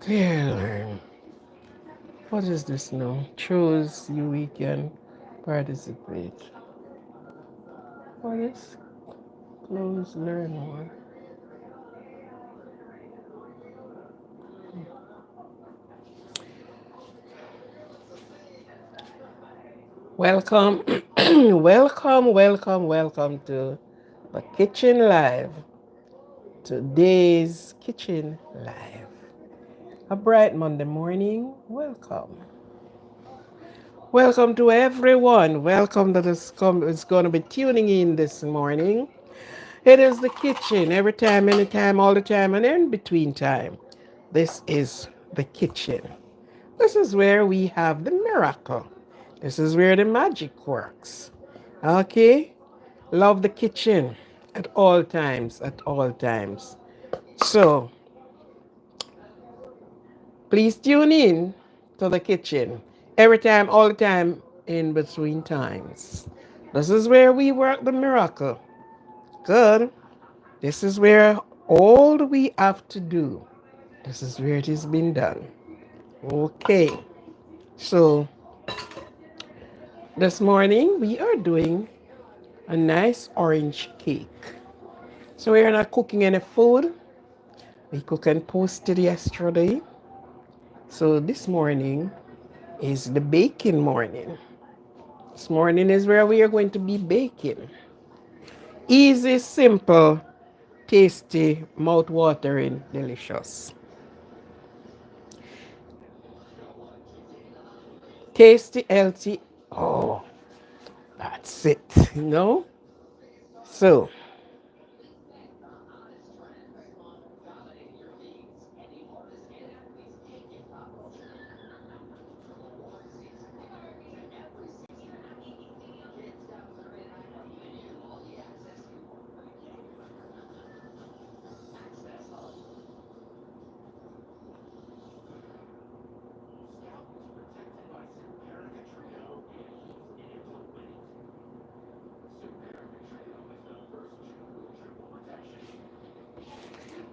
Taylor, what is this now? Choose you weekend participate. What is close learn more? Welcome, welcome to the Kitchen Live. Today's Kitchen Live. A bright Monday morning. Welcome. Welcome to everyone. Welcome that is going to be tuning in this morning. It is the kitchen every time, anytime, all the time, and in between time. This is the kitchen. This is where we have the miracle. This is where the magic works. Okay? Love the kitchen at all times, at all times. So, please tune in to the kitchen every time, all the time, in between times. This is where we work the miracle. Good. This is where all we have to do, this is where it has been done. Okay. So, this morning we are doing a nice orange cake. So, we are not cooking any food. We cooked and posted yesterday. So, this morning is the baking morning. This morning is where we are going to be baking. Easy, simple, tasty, mouth-watering, delicious. Tasty, healthy. Oh, that's it, you know? So,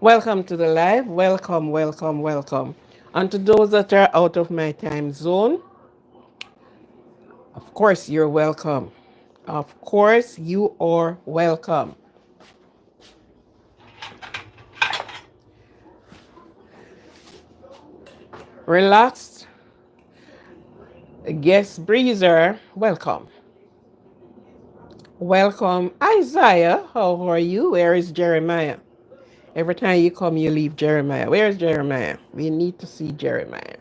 welcome to the live. Welcome. And to those that are out of my time zone, of course, you're welcome. Of course, you are welcome. Relaxed guest breezer, welcome. Welcome, Isaiah. How are you? Where is Jeremiah? Every time you come, you leave Jeremiah. Where is Jeremiah? We need to see Jeremiah.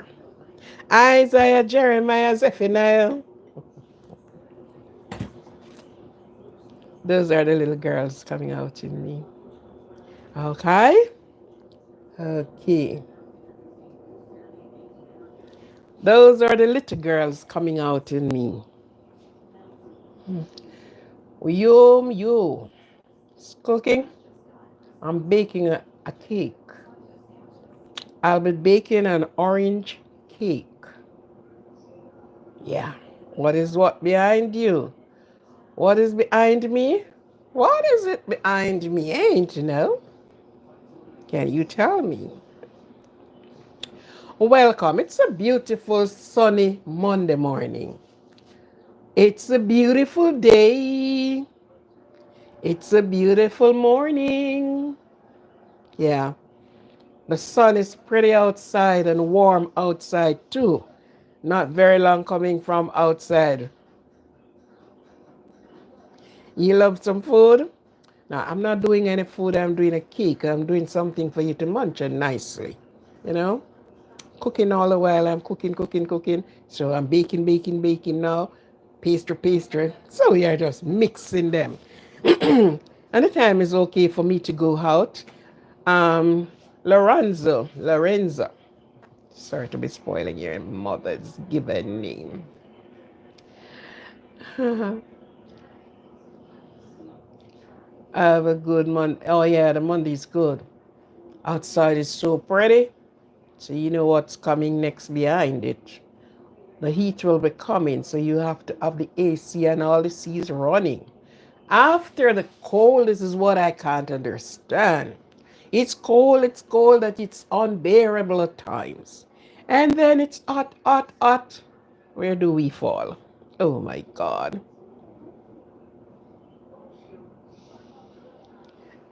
Isaiah, Jeremiah, Zephaniah. Those are the little girls coming out in me. Okay? Okay. Those are the little girls coming out in me. You. It's cooking. I'm baking a cake. I'll be baking an orange cake. Yeah. What behind you? What is behind me? What is it behind me? Ain't you know? Can you tell me? Welcome. It's a beautiful sunny Monday morning. It's a beautiful day. It's a beautiful morning. Yeah. The sun is pretty outside and warm outside too. Not very long coming from outside. You love some food? Now, I'm not doing any food. I'm doing a cake. I'm doing something for you to munch on nicely. You know? Cooking all the while. I'm cooking. So I'm baking now. Pastry. So we are just mixing them. And the time is okay for me to go out. Lorenzo. Sorry to be spoiling your mother's given name. Have a good month. Oh yeah, the Monday's good. Outside is so pretty. So you know what's coming next behind it. The heat will be coming, so you have to have the AC and all the C's running. After the cold, this is what I can't understand. It's cold that it's unbearable at times. And then it's hot, hot, hot. Where do we fall? Oh my God.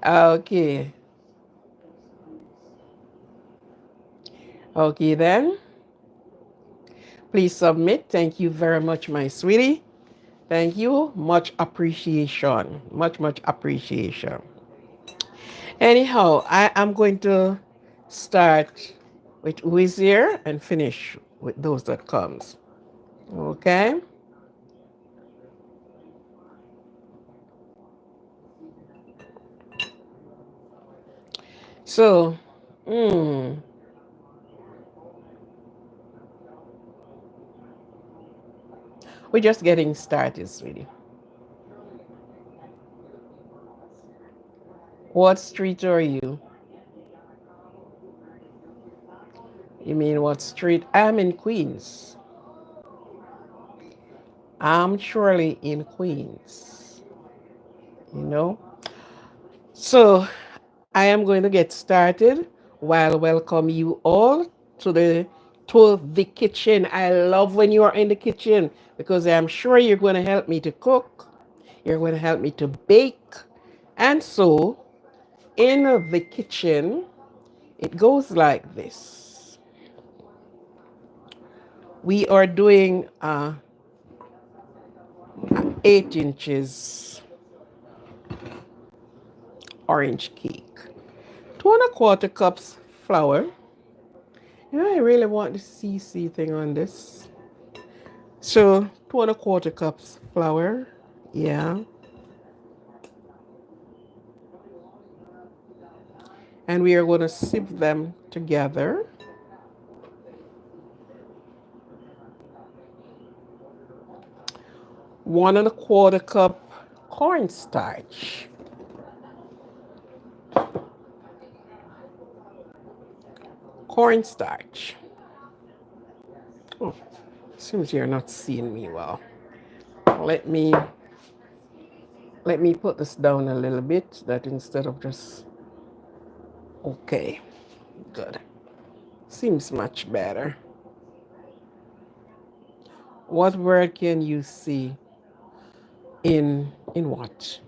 Okay. Okay then. Please submit. Thank you very much, my sweetie. Thank you. Much appreciation. Much, much appreciation. Anyhow, I am going to start with who is here and finish with those that comes. Okay? So, mm, we're just getting started, sweetie. What street are you? You mean what street? I'm in Queens. I'm surely in Queens, you know? So, I am going to get started while welcome you all to the kitchen. I love when you are in the kitchen because I'm sure you're going to help me to cook. You're going to help me to bake. And so, in the kitchen, it goes like this. We are doing 8 inches orange cake. 2¼ cups flour. You know, I really want the CC thing on this. So 2¼ cups flour. Yeah. And we are going to sieve them together. 1¼ cup cornstarch. Cornstarch. Oh, seems you're not seeing me well. Let me put this down a little bit, that instead of just, okay, good. Seems much better. What word can you see in what?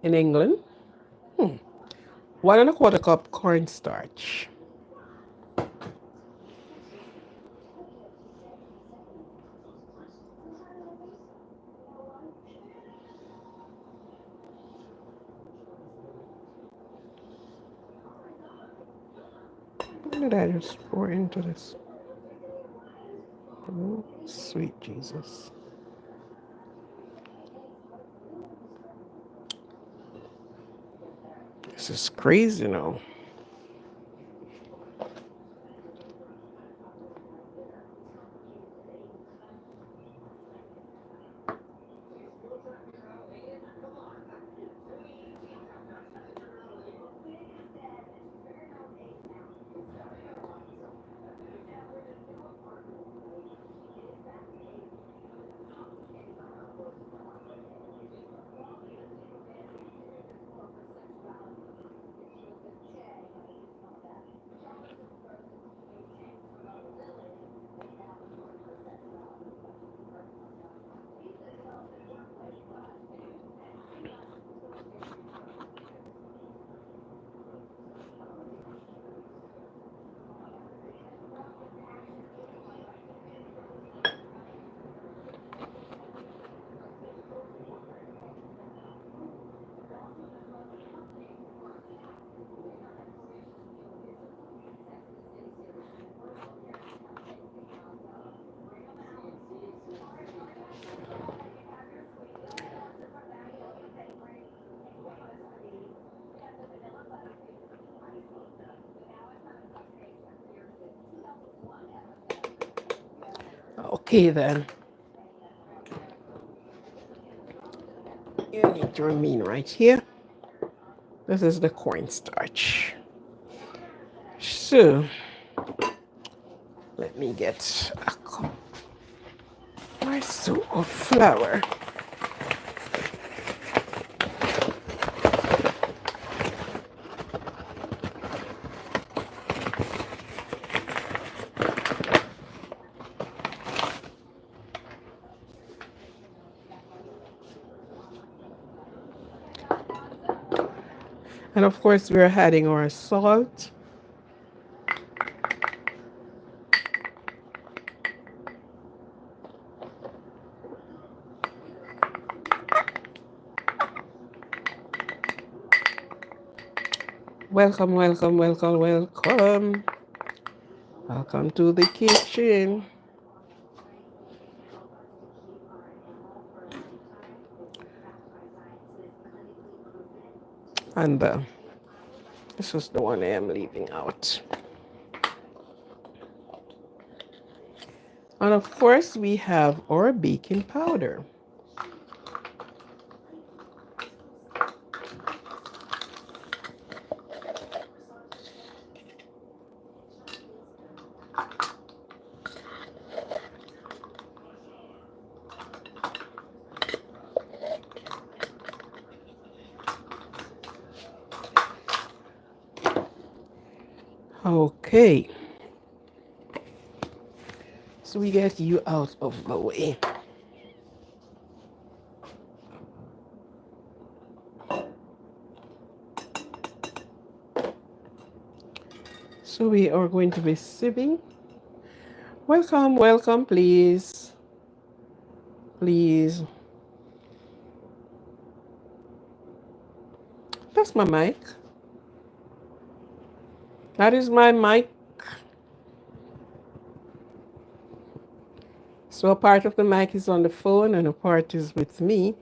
In England? 1¼ cup cornstarch. What did I just pour into this? Oh, sweet Jesus. This is crazy now. Okay then. You need to remain right here. This is the cornstarch. So let me get a cup or so of flour. And of course, we're adding our salt. Welcome, welcome, welcome, welcome. Welcome to the kitchen. And this is the one I am leaving out. And of course, we have our baking powder. Okay. So we get you out of the way. So we are going to be sieving. Welcome, welcome, please. Please. That's my mic. That is my mic. So a part of the mic is on the phone and a part is with me.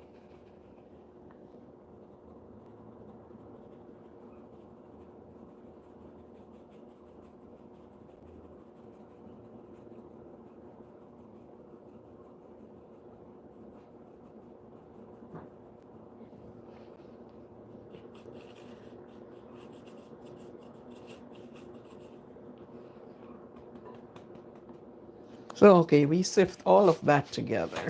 So, okay, we sift all of that together.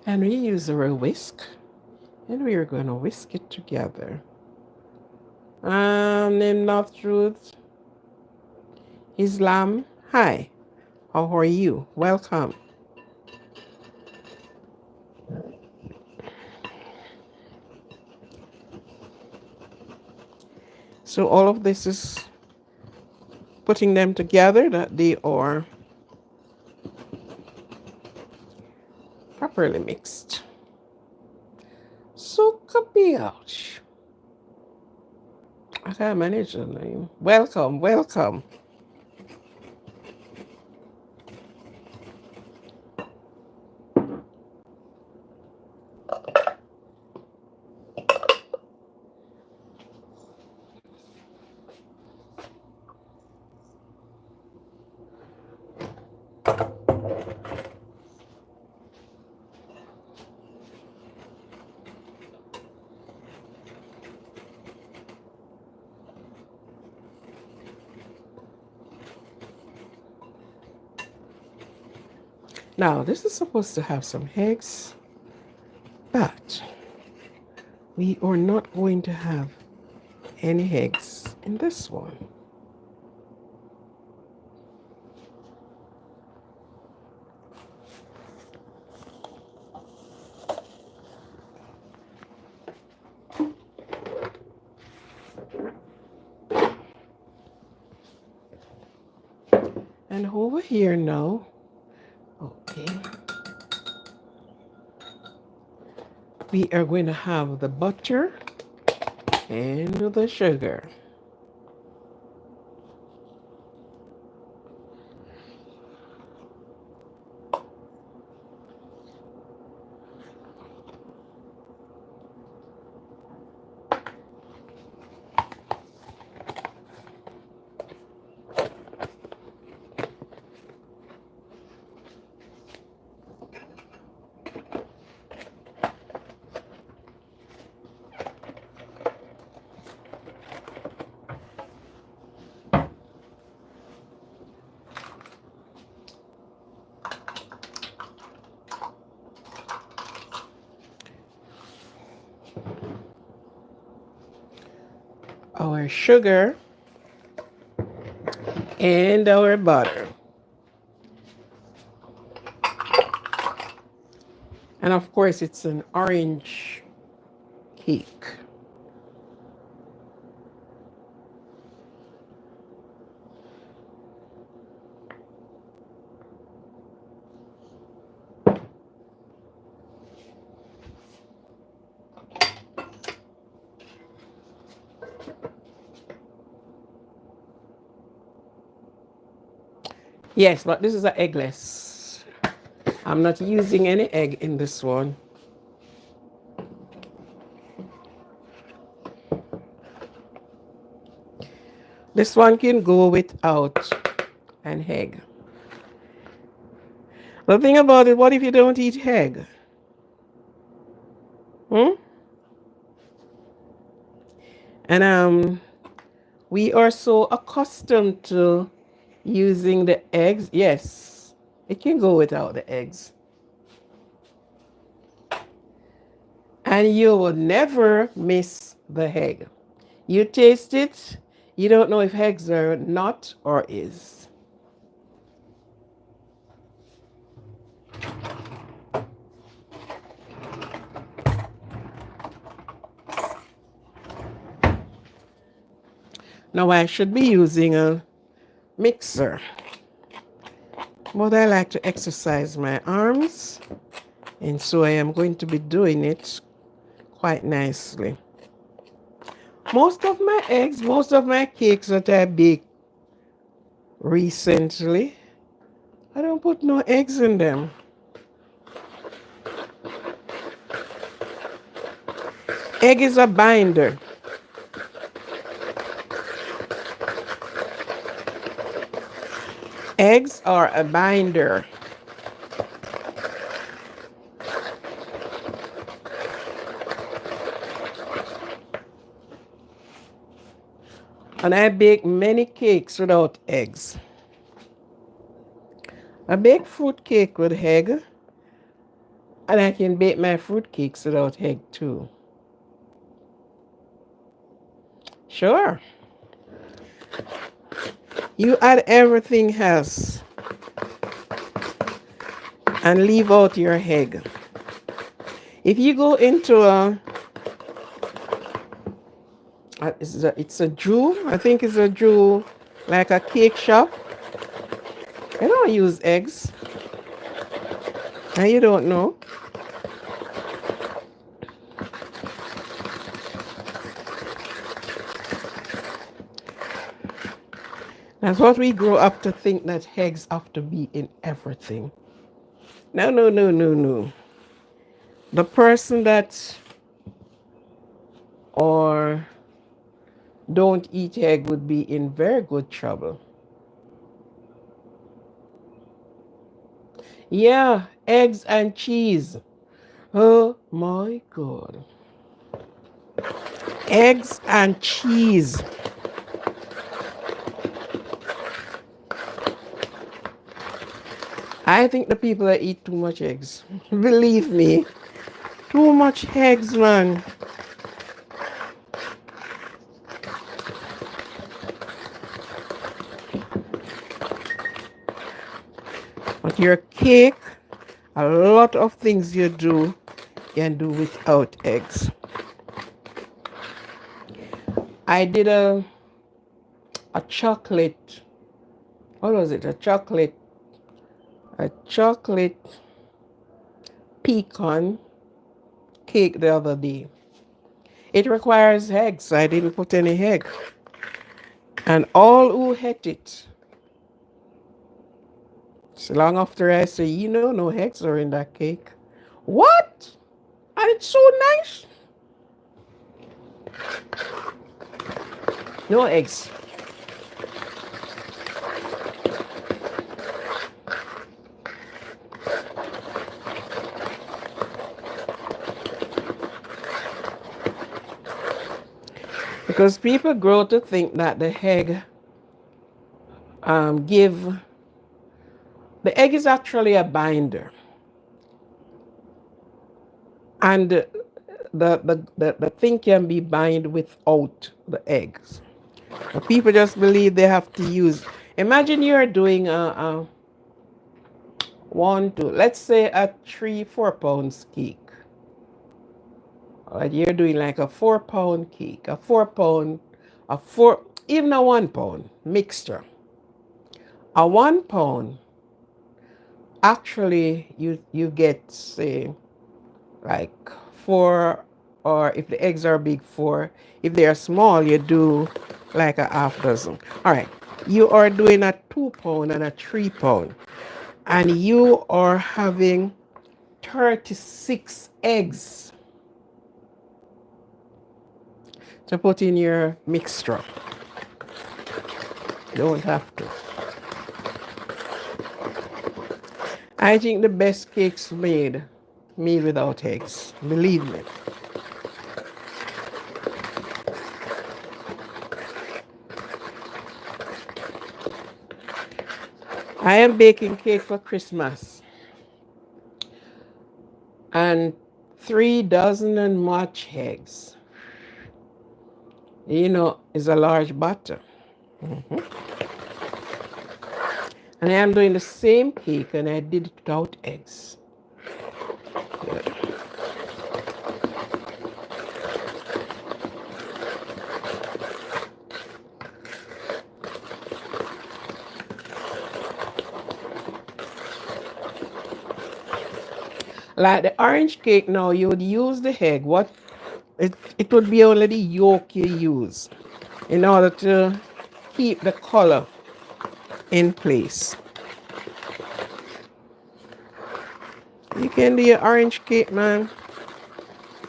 And we use our whisk. And we are going to whisk it together. Name not truth. Islam. Hi. How are you? Welcome. So all of this is putting them together that they are properly mixed. So ouch. I can't manage the name. Welcome, welcome. Now, this is supposed to have some eggs, but we are not going to have any eggs in this one. And over here now, okay, we are going to have the butter and the sugar. our sugar and our butter. And of course, it's an orange cake. Yes, but this is an eggless. I'm not using any egg in this one. This one can go without an egg. The thing about it, what if you don't eat egg? Hmm? And we are so accustomed to using the eggs. Yes, it can go without the eggs. And you will never miss the egg. You taste it, you don't know if eggs are not or is. Now I should be using a mixer, but I like to exercise my arms, and so I am going to be doing it quite nicely. Most of my eggs, most of my cakes that I bake recently, I don't put no eggs in them. Egg is a binder. Eggs are a binder. And I bake many cakes without eggs. I bake fruit cake with egg, and I can bake my fruit cakes without egg too. Sure. You add everything else and leave out your egg. If you go into it's a Jew, I think it's a Jew, like a cake shop, they don't use eggs. And you don't know. That's what we grow up to think, that eggs have to be in everything. No, no, no, no, no. The person that or don't eat egg would be in very good trouble. Yeah, eggs and cheese. Oh my God. Eggs and cheese. I think the people that eat too much eggs. Believe me. Too much eggs, man. But your cake, a lot of things you do can do without eggs. I did a chocolate, what was it? A chocolate pecan cake the other day. It requires eggs, so I didn't put any egg. And all who ate it, so long after I say, no eggs are in that cake. What? And it's so nice. No eggs. Because people grow to think that the egg the egg is actually a binder. And the thing can be bind without the eggs. But people just believe they have to use. Imagine you're doing one, two, let's say a 3, 4 pounds cake. Or you're doing like a 4 pound cake, a 4 pound, a four, even a 1 pound mixture. A 1 pound, actually you get say like four, or if the eggs are big, four. If they are small, you do like a half dozen. All right, you are doing a 2 pound and a 3 pound, and you are having 36 eggs to put in your mixture. Don't have to. I think the best cakes made without eggs. Believe me. I am baking cake for Christmas, and 3 dozen and much eggs. You know, is a large batter. And I am doing the same cake, and I did it without eggs. Good. Like the orange cake now, you would use the egg. It would be only the yolk you use in order to keep the color in place. You can do your orange cake, man.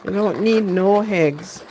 You don't need no eggs.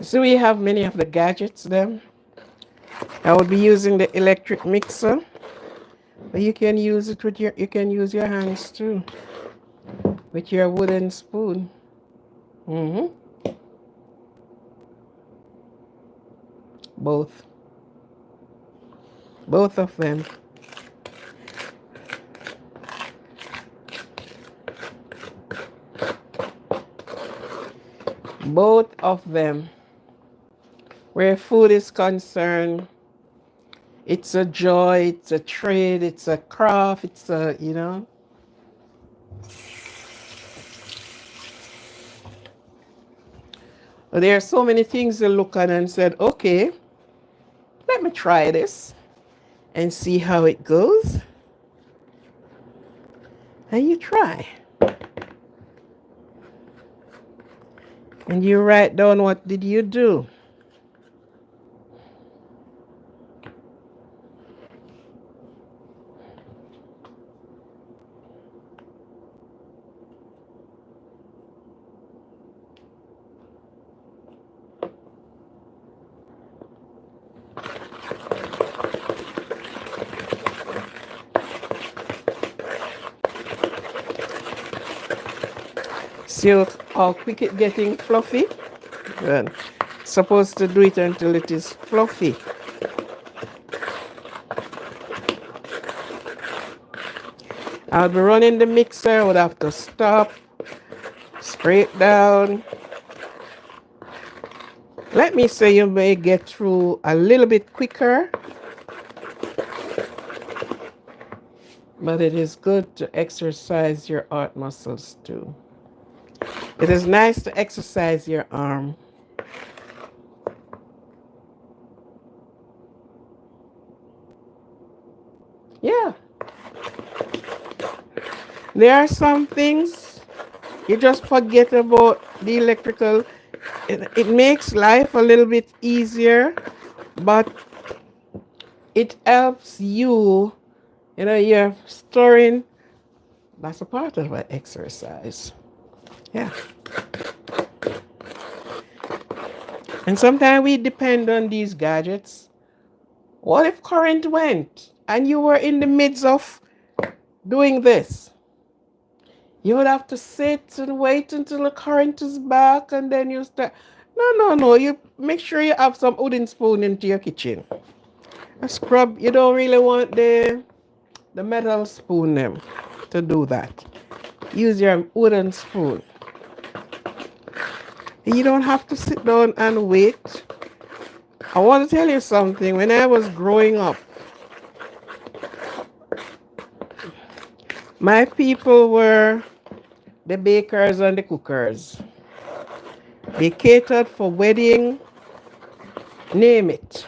So we have many of the gadgets then. I would be using the electric mixer, but you can use it with you can use your hands too, with your wooden spoon. Mm-hmm. Both. Both of them. Both of them. Where food is concerned, it's a joy, it's a trade, it's a craft, it's a, you know. There are so many things to look at and said, okay, let me try this and see how it goes. And you try. And you write down what did you do. See how quick it getting fluffy? Good. Supposed to do it until it is fluffy. I'll be running the mixer. I would have to stop, straight down. Let me say you may get through a little bit quicker, but it is good to exercise your heart muscles too. It is nice to exercise your arm. Yeah. There are some things you just forget about the electrical. It makes life a little bit easier, but it helps you, you're storing. That's a part of an exercise. Yeah. And sometimes we depend on these gadgets. What if current went and you were in the midst of doing this? You would have to sit and wait until the current is back and then you start. No. You make sure you have some wooden spoon into your kitchen. A scrub, you don't really want the metal spoon them to do that. Use your wooden spoon. You don't have to sit down and wait. I want to tell you something. When I was growing up, my people were the bakers and the cookers. They catered for wedding. Name it.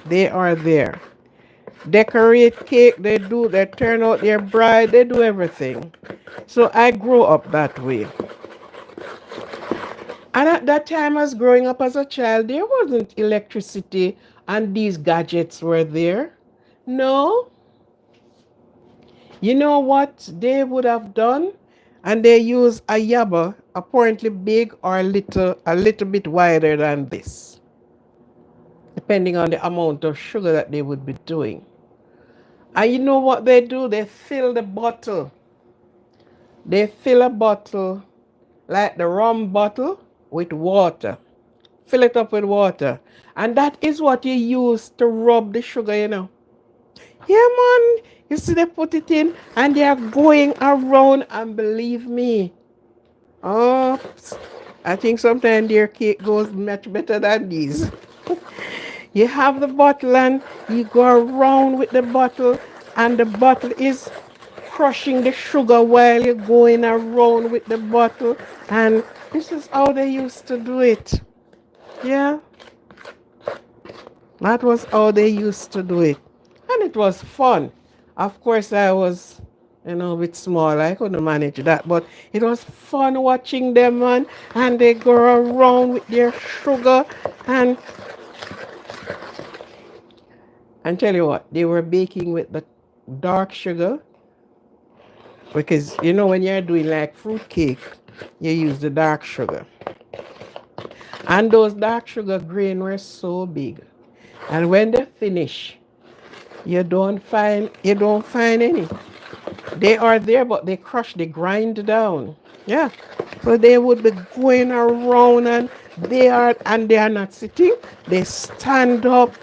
They are there. Decorate cake, they turn out their bride, they do everything. So I grew up that way. And at that time, as growing up as a child, there wasn't electricity and these gadgets were there. No. You know what they would have done? And they use a yabba, apparently big or a little bit wider than this, depending on the amount of sugar that they would be doing. And you know what they do? They fill the bottle. They fill a bottle, like the rum bottle, with water. Fill it up with water. And that is what you use to rub the sugar, Yeah, man. You see, they put it in and they are going around, and believe me, oh, I think sometimes their cake goes much better than these. You have the bottle and you go around with the bottle, and the bottle is crushing the sugar while you're going around with the bottle. And this is how they used to do it. Yeah. That was how they used to do it. And it was fun. Of course, I was, a bit small. I couldn't manage that. But it was fun watching them, man. And they go around with their sugar. And tell you what, they were baking with the dark sugar. Because, when you're doing like fruit cake, you use the dark sugar. And those dark sugar grain were so big. And when they finish, you don't find any. They are there, but they grind down. Yeah. So they would be going around, and they are not sitting. They stand up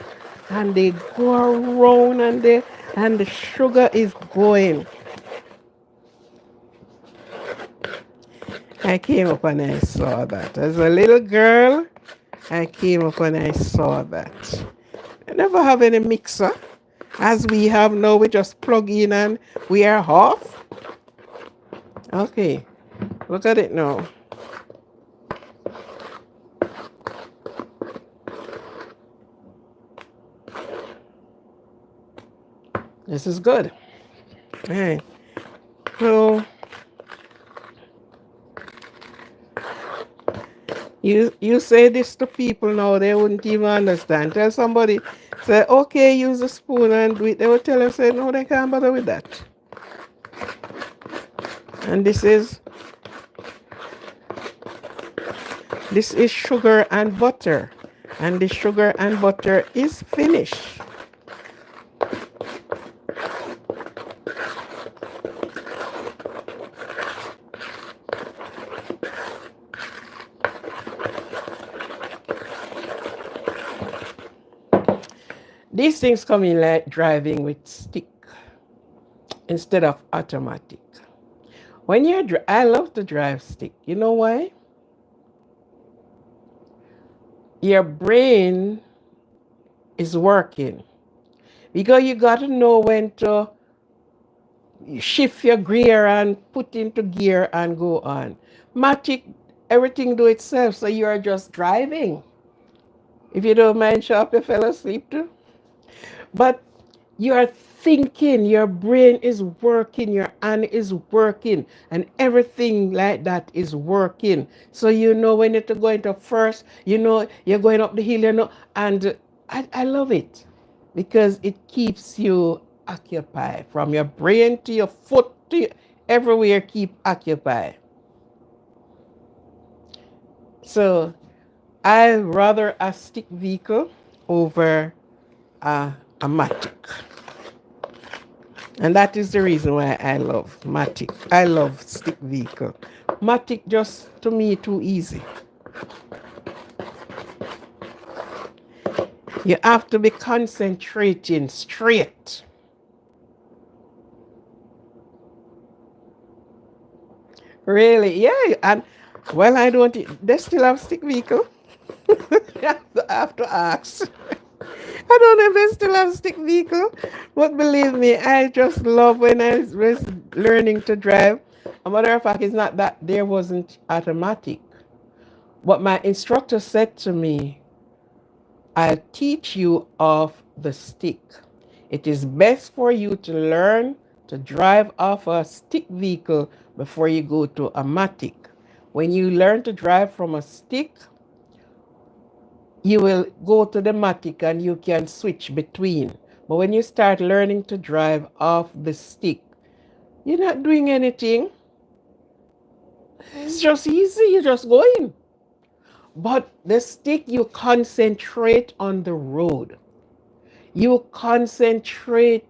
and they go around, and the sugar is going. I came up and I saw that. As a little girl, I came up and I saw that. I never have any mixer. As we have now, we just plug in and we are off. Okay, look at it now. This is good. All right. So you say this to people now, they wouldn't even understand. Tell somebody, say, okay, use a spoon and do it. They will tell you, say, no, they can't bother with that. And this is sugar and butter. And the sugar and butter is finished. These things come in like driving with stick instead of automatic. When I love to drive stick. You know why? Your brain is working because you got to know when to shift your gear and put into gear and go on. Matic, everything do itself, so you are just driving. If you don't mind, Sharp, you fell asleep too. But you are thinking, your brain is working, your hand is working, and everything like that is working. So you know when you're going to first, you know you're going up the hill, you know, and I love it because it keeps you occupied from your brain to your foot to everywhere, keep occupied. So I rather a stick vehicle over a matic. And that is the reason why I love matic. I love stick vehicle. Matic just to me too easy. You have to be concentrating straight. Really, yeah. And well, I don't. They still have stick vehicle. I have to ask. I don't know if they still have stick vehicle, but believe me, I just love when I was learning to drive. A matter of fact, it's not that there wasn't automatic, but my instructor said to me, I'll teach you off the stick. It is best for you to learn to drive off a stick vehicle before you go to a matic. When you learn to drive from a stick, you will go to the matic and you can switch between. But when you start learning to drive off the stick, you're not doing anything. It's just easy. You're just going. But the stick, you concentrate on the road. You concentrate.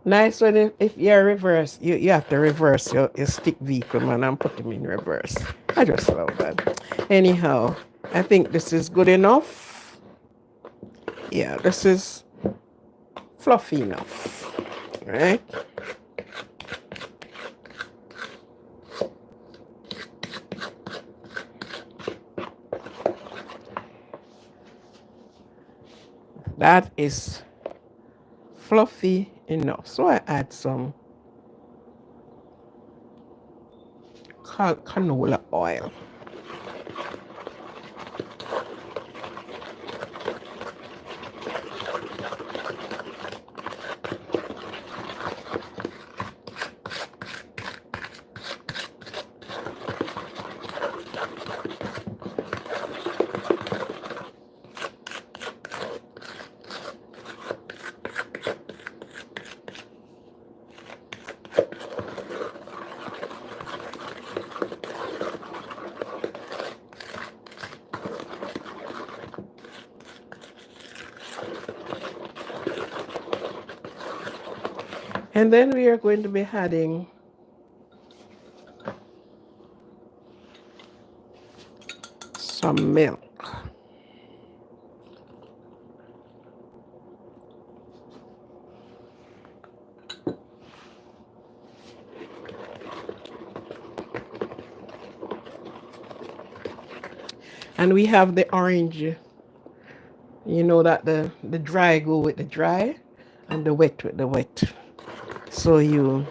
Nice when if you're reverse, you have to reverse your stick vehicle, man, and put them in reverse. I just love that. Anyhow, I think this is good enough. Yeah, this is fluffy enough, right? That is fluffy enough. So I add some canola oil. And then we are going to be adding some milk. And we have the orange. You know that the dry go with the dry and the wet with the wet. So you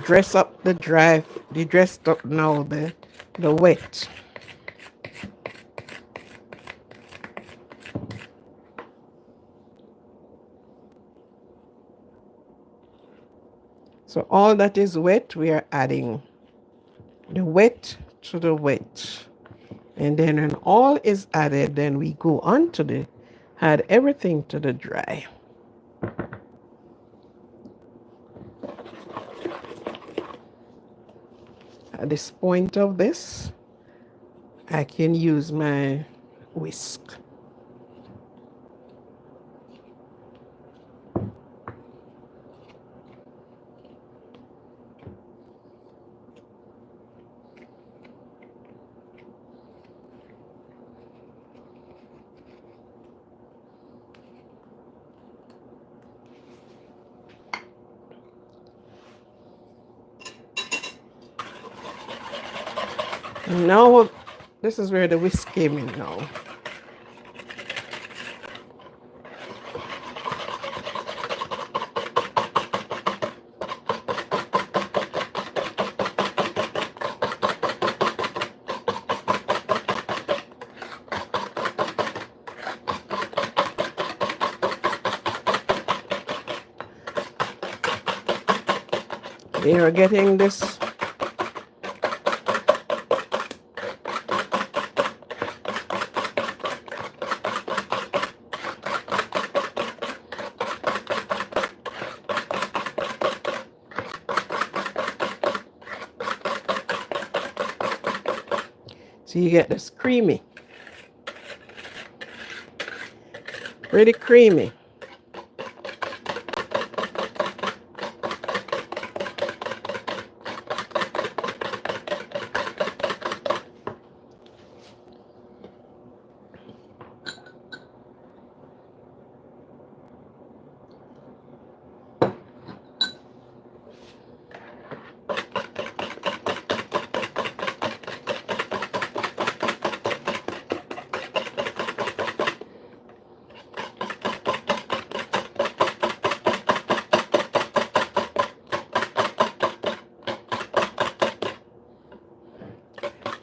dress up the dry, you dressed up now the wet. So all that is wet, we are adding the wet to the wet. And then when all is added, then we go on to add everything to the dry. At this point of this, I can use my whisk. Now, this is where the whisk came in now. You're getting this. So you get this creamy, pretty creamy.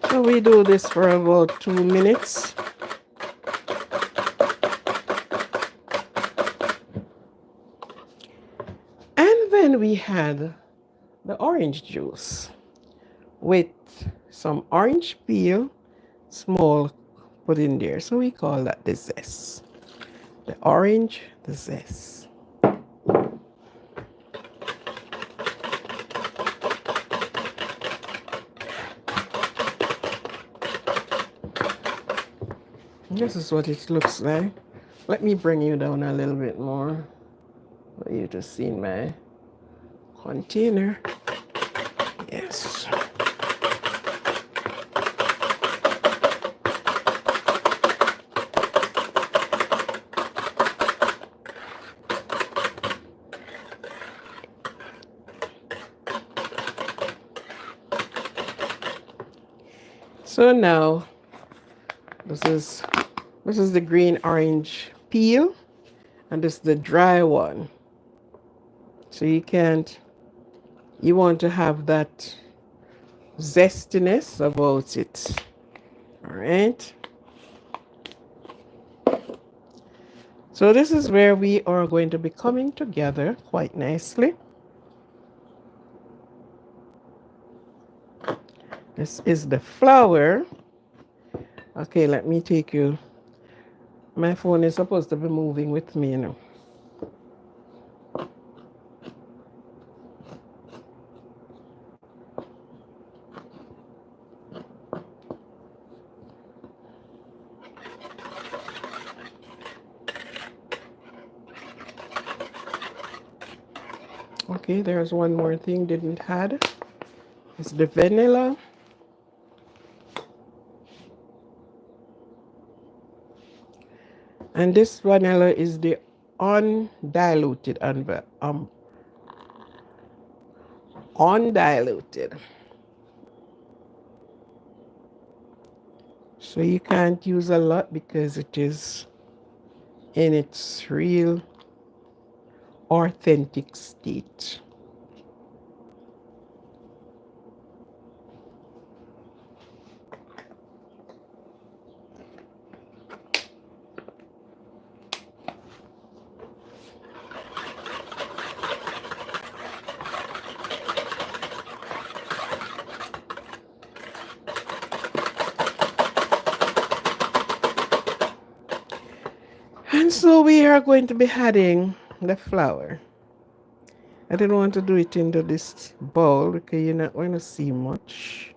So we do this for about 2 minutes. And then we had the orange juice with some orange peel, small, put in there. So we call that the zest. The orange, the zest. This is what it looks like. Let me bring you down a little bit more for you to see my container. Yes. So now this is the green orange peel, and this is the dry one. So you want to have that zestiness about it. All right. So this is where we are going to be coming together quite nicely. This is the flour. Okay, let me take you. My phone is supposed to be moving with me, you know. Okay, there's one more thing didn't add. It's the vanilla. And this vanilla is the undiluted undiluted. So you can't use a lot because it is in its real authentic state. And so we are going to be adding the flour. I didn't want to do it into this bowl because you're not going to see much.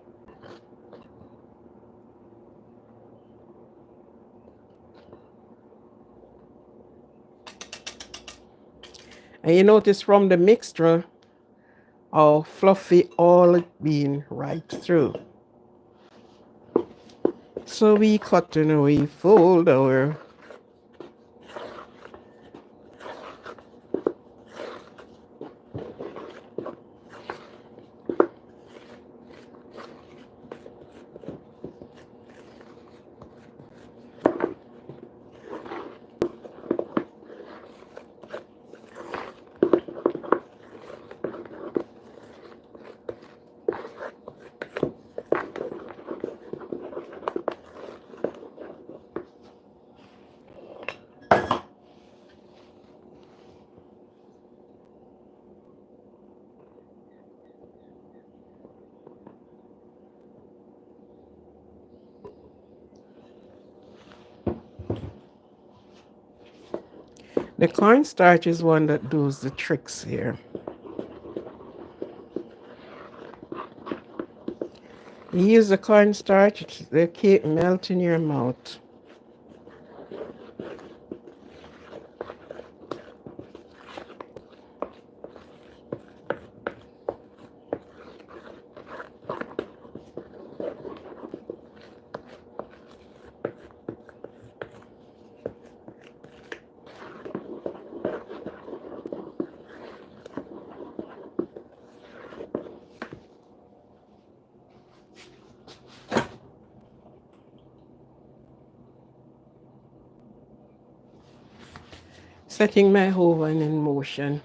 And you notice from the mixture how fluffy all it been right through. So we cut and we fold our The cornstarch is one that does the tricks here. You use the cornstarch, the cake melt in your mouth. Setting my oven in motion.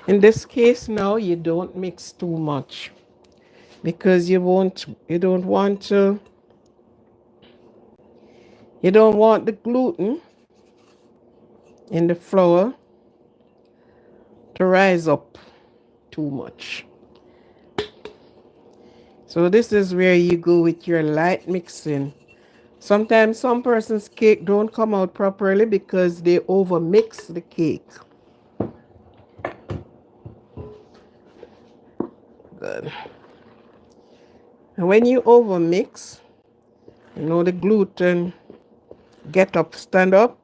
In this case now, you don't mix too much because you don't want the gluten in the flour to rise up too much. So this is where you go with your light mixing. Sometimes some person's cake don't come out properly because they over mix the cake. Good. And when you over mix, the gluten get up, stand up.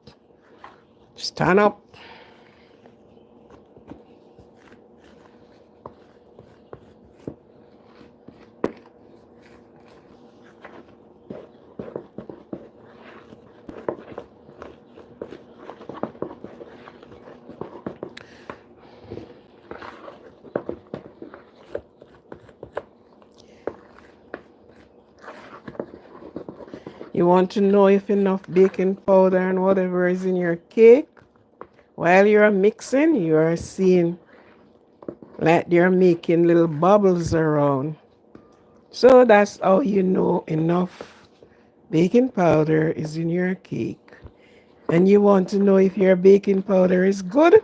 You want to know if enough baking powder and whatever is in your cake. While you're mixing, you're seeing like they're making little bubbles around. So that's how you know enough baking powder is in your cake. And you want to know if your baking powder is good,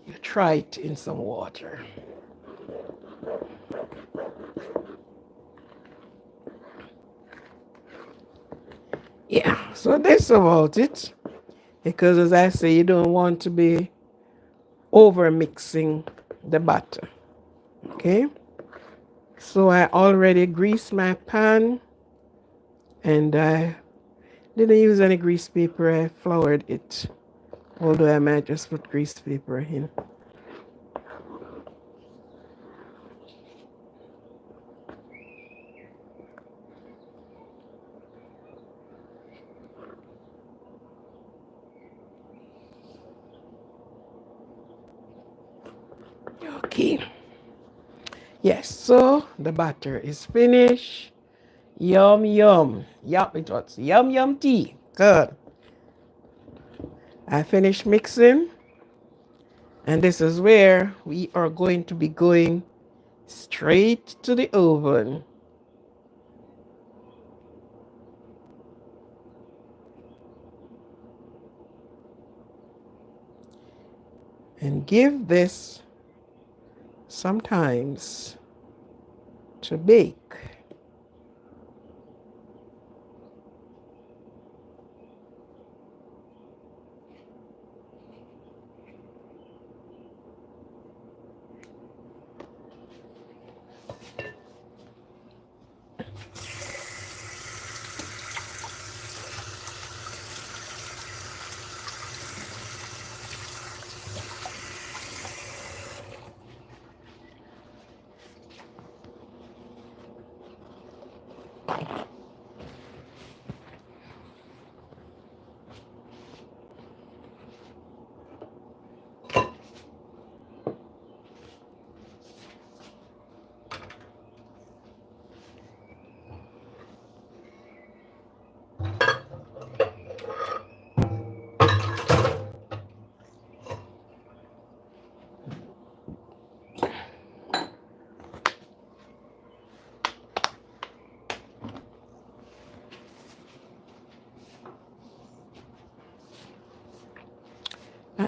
you try it in some water. Yeah, so that's about it. Because as I say, you don't want to be over mixing the batter. Okay? So I already greased my pan and I didn't use any grease paper. I floured it. Although I might just put grease paper in. Okay. Yes, so the batter is finished. Yum, yum. Yum, it was yum, yum tea. Good. I finished mixing. And this is where we are going to be going straight to the oven. And give this some times to bake.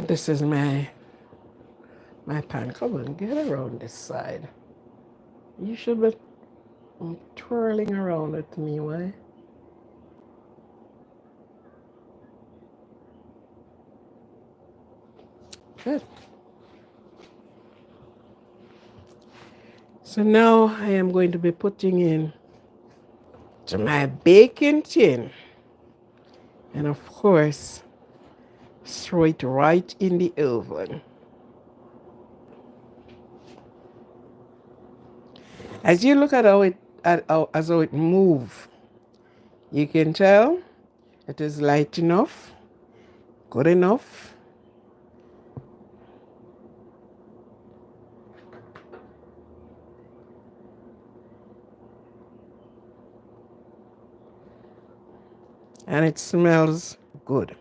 This is my pan. Come on, get around this side. You should be twirling around with me, why? Good. So now I am going to be putting in to my baking tin. And of course, throw it right in the oven. As you look at how it move, you can tell it is light enough, good enough. And it smells good.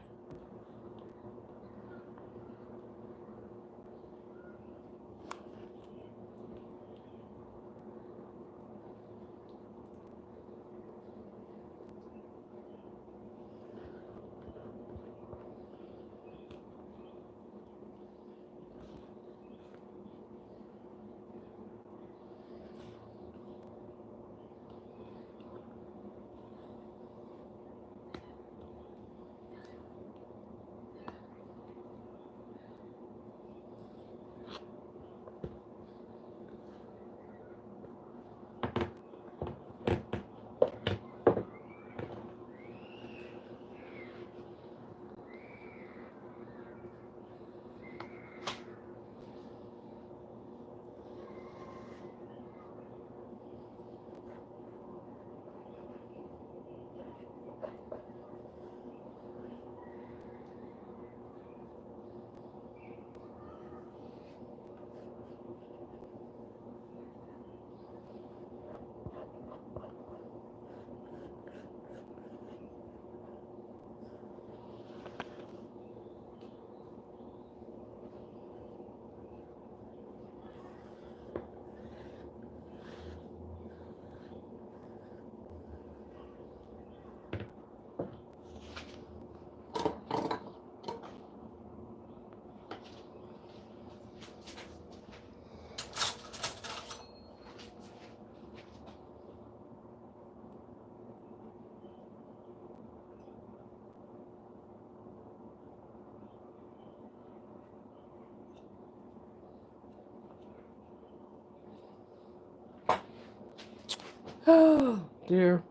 Oh dear.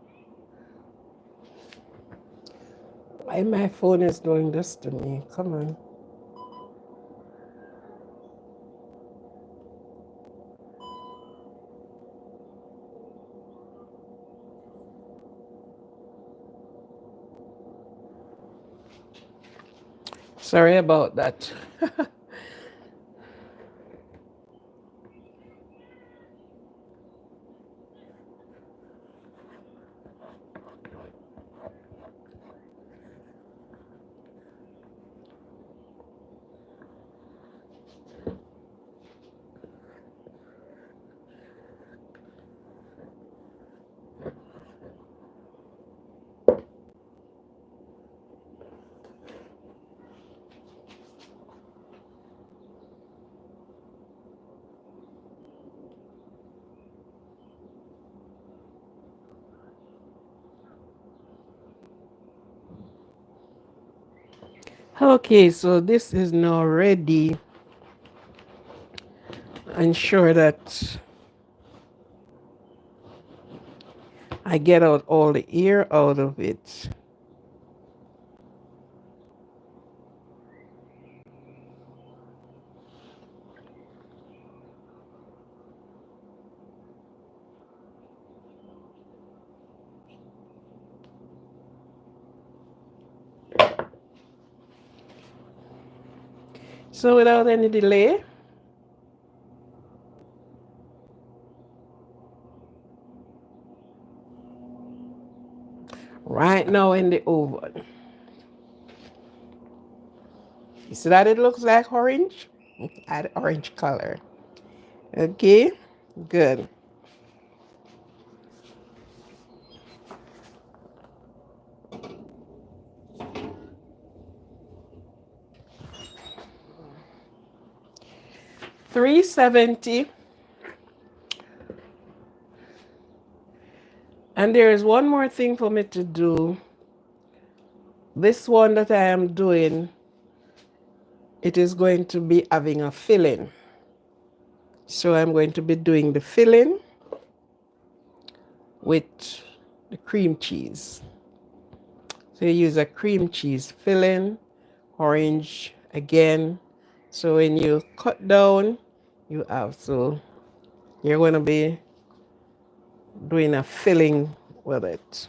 Why my phone is doing this to me? Come on. Sorry about that. Okay, so this is now ready. Ensure that I get out all the air out of it. So without any delay, right now in the oven. You see that it looks like orange? Add orange color. Okay, good. 370. And there is one more thing for me to do. This one that I am doing, it is going to be having a filling. So I'm going to be doing the filling with the cream cheese. So you use a cream cheese filling, orange again. So when you cut down, you have, so you're going to be doing a filling with it.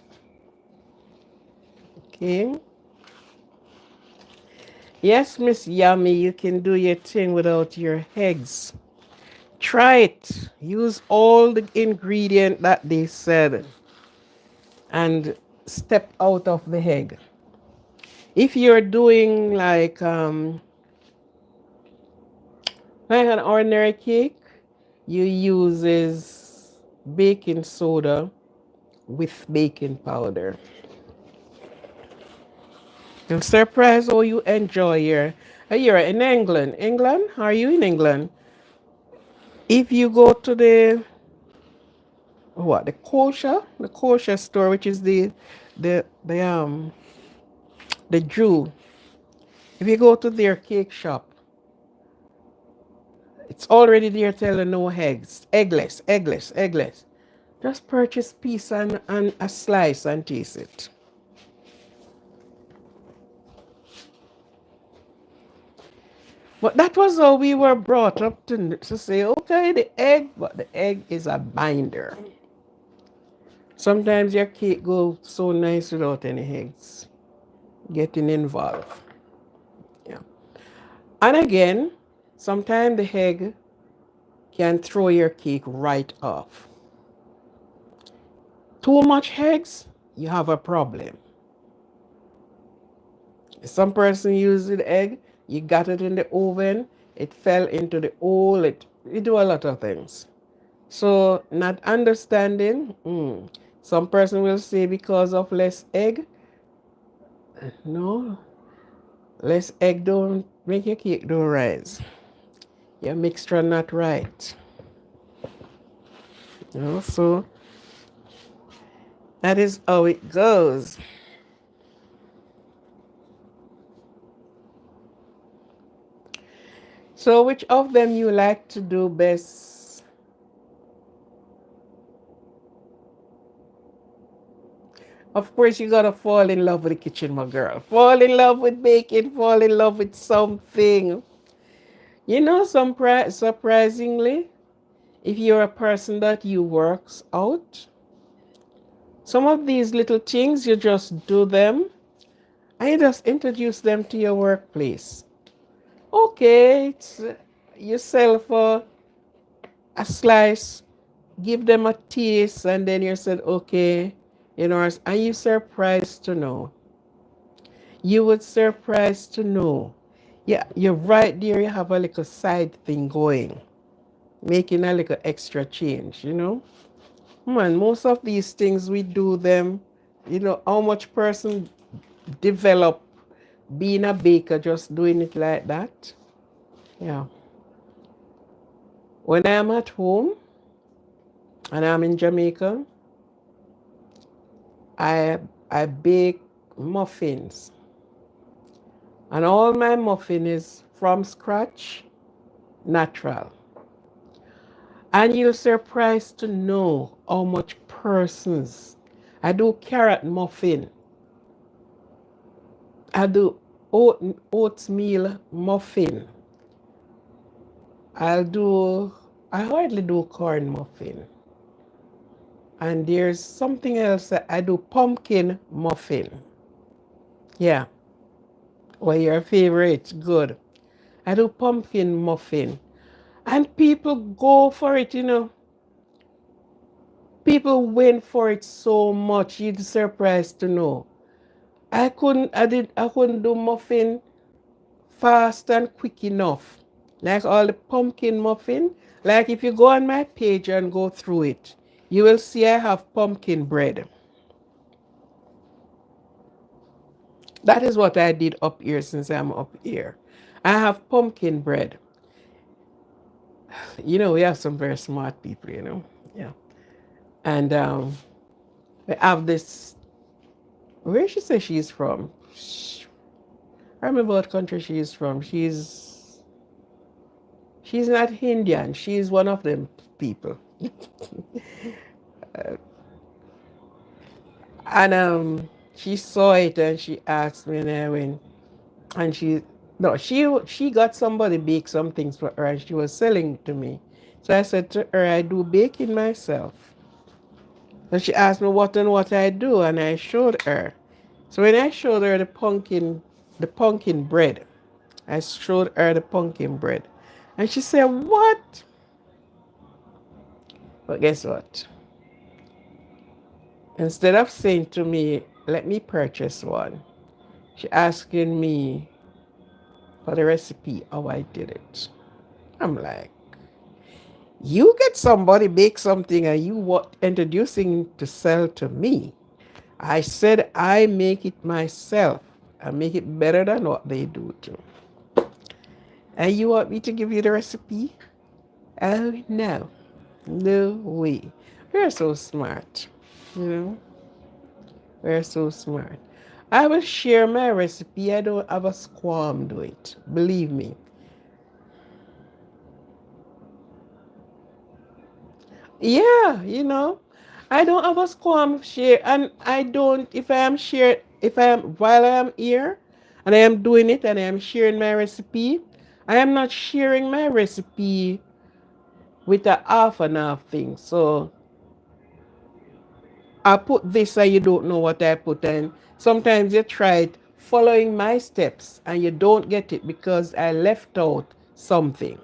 Okay. Yes, Miss Yummy, you can do your thing without your eggs. Try it. Use all the ingredient that they said and step out of the egg. If you're doing like an ordinary cake, you uses baking soda with baking powder. I'm surprised how you enjoy you're in England. England? Are you in England? If you go to the kosher store, which is the the Jew. If you go to their cake shop, it's already there telling no eggs, eggless, eggless, eggless. Just purchase piece and a slice and taste it. But that was how we were brought up to say, okay, the egg, but the egg is a binder. Sometimes your cake goes so nice without any eggs getting involved. Yeah. And again, sometimes the egg can throw your cake right off. Too much eggs, you have a problem. Some person used the egg, you got it in the oven, it fell into the hole, it do a lot of things. So not understanding, some person will say because of less egg. No, less egg don't make your cake don't rise. Your mixture not right. So that is how it goes. So which of them you like to do best? Of course, you gotta fall in love with the kitchen, my girl. Fall in love with baking, fall in love with something. You know, surprisingly, if you're a person that you works out, some of these little things, you just do them and you just introduce them to your workplace. Okay, it's, you sell for a slice, give them a taste, and then you said, okay, and you surprised to know. You would surprised to know. Yeah, you're right there, you have a little side thing going, making a little extra change. Man, most of these things we do them, how much person develop being a baker just doing it like that. Yeah. When I'm at home and I'm in Jamaica, I I bake muffins. And all my muffin is from scratch, natural. And you're surprised to know how much persons. I do carrot muffin. I do oatmeal muffin. I hardly do corn muffin. And there's something else that I do pumpkin muffin. Yeah. Well, your favorite. Good. I do pumpkin muffin. And people go for it. People went for it so much, you'd be surprised to know. I couldn't do muffin fast and quick enough. Like all the pumpkin muffin. Like if you go on my page and go through it, you will see I have pumpkin bread. That is what I did up here since I'm up here. I have pumpkin bread. We have some very smart people. Yeah. And we have this, where she says she's from. I remember what country she is from. She's not Indian. She's one of them people. And she saw it and she asked me and I went, and she no, she got somebody bake some things for her and she was selling it to me. So I said to her, I do baking myself. And she asked me what and what I do, and I showed her. So when I showed her the pumpkin bread, I showed her the pumpkin bread. And she said, what? But guess what? Instead of saying to me, let me purchase one, she asking me for the recipe, how I did it. I'm like, you get somebody bake something and you what introducing to sell to me. I said I make it myself. I make it better than what they do too. And you want me to give you the recipe? Oh no. No way. We're so smart. You know? We're so smart. I will share my recipe. I don't have a squam do it. Believe me. Yeah, I don't have a squam share, and I don't. If I am while I am here, and I am doing it, and I am sharing my recipe, I am not sharing my recipe with a half and half thing. So I put this, and you don't know what I put, and sometimes you try it following my steps, and you don't get it because I left out something.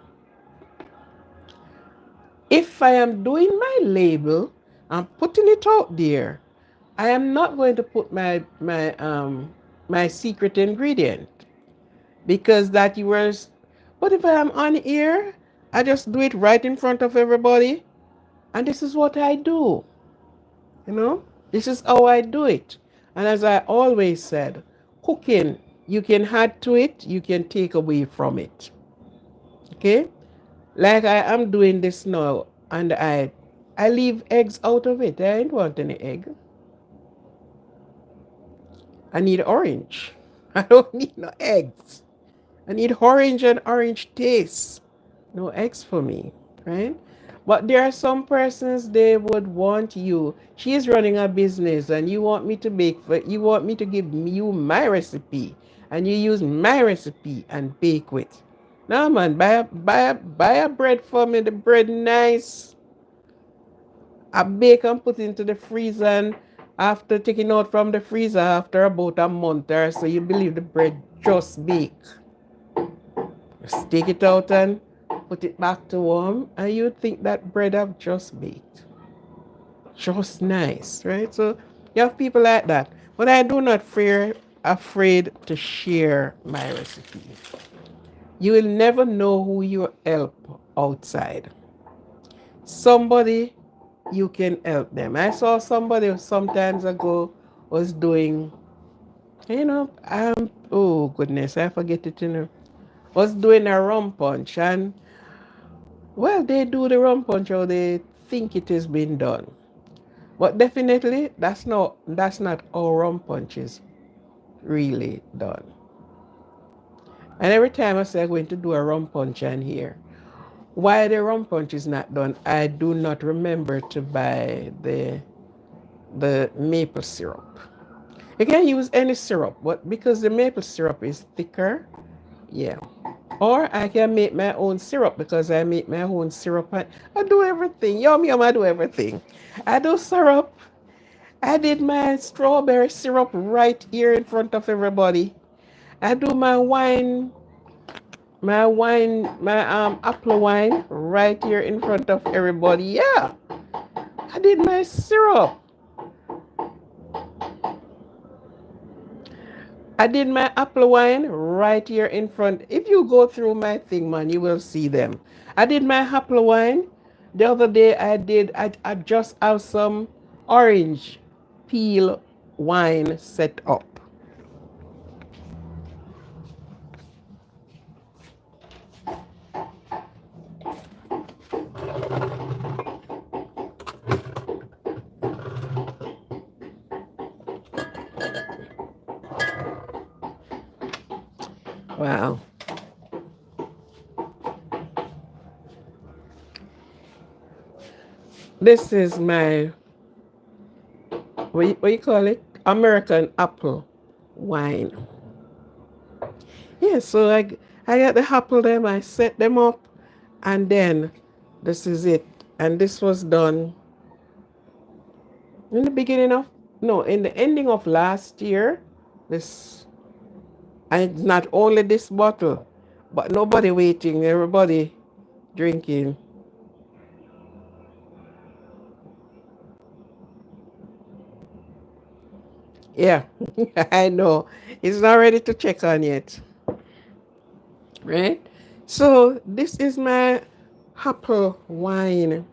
If I am doing my label, I'm putting it out there. I am not going to put my secret ingredient because that you were. But if I am on air, I just do it right in front of everybody, and this is what I do. You know, this is how I do it. And as I always said, cooking, you can add to it, you can take away from it. Okay, like I am doing this now, and I leave eggs out of it. I don't want any egg. I need orange. I don't need no eggs. I need orange and orange taste. No eggs for me, right? But there are some persons they would want you. She is running a business and you want me to give you my recipe and you use my recipe and bake with. No man, buy a bread for me. The bread nice. I bake and put into the freezer and after taking out from the freezer after about a month or so you believe the bread just baked. Just take it out and put it back to warm, and you think that bread have just baked. Just nice, right? So you have people like that. But I do not fear afraid to share my recipe. You will never know who you help outside. Somebody you can help them. I saw somebody sometimes ago was doing, oh goodness, I forget it. Was doing a rum punch, and well, they do the rum punch how they think it is being done. But definitely, that's not how rum punch is really done. And every time I say I'm going to do a rum punch and here, why the rum punch is not done, I do not remember to buy the maple syrup. You can use any syrup, but because the maple syrup is thicker, yeah. Or I can make my own syrup because I make my own syrup. I do everything. Yum, I do everything. I do syrup. I did my strawberry syrup right here in front of everybody. I do my apple wine right here in front of everybody. Yeah, I did my syrup. I did my apple wine right here in front. If you go through my thing, man, you will see them. I did my apple wine. The other day I just have some orange peel wine set up. Wow. This is my, what you call it? American apple wine. Yeah, so I got the apple them, I set them up, and then this is it. And this was done in the beginning of, no, in the ending of last year. This, and it's not only this bottle, but nobody waiting, everybody drinking. Yeah, I know. It's not ready to check on yet, right? So this is my apple wine.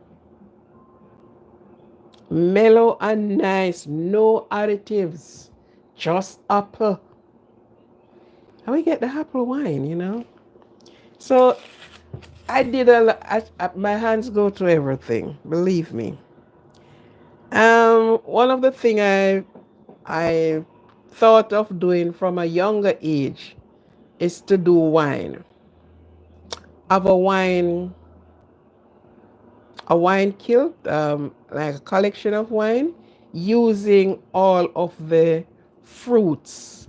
Mellow and nice, no additives, just apple. How we get the apple wine, you know? So I did a lot. My hands go to everything, believe me. One of the thing I thought of doing from a younger age is to do wine. Have a wine kilt, like a collection of wine, using all of the fruits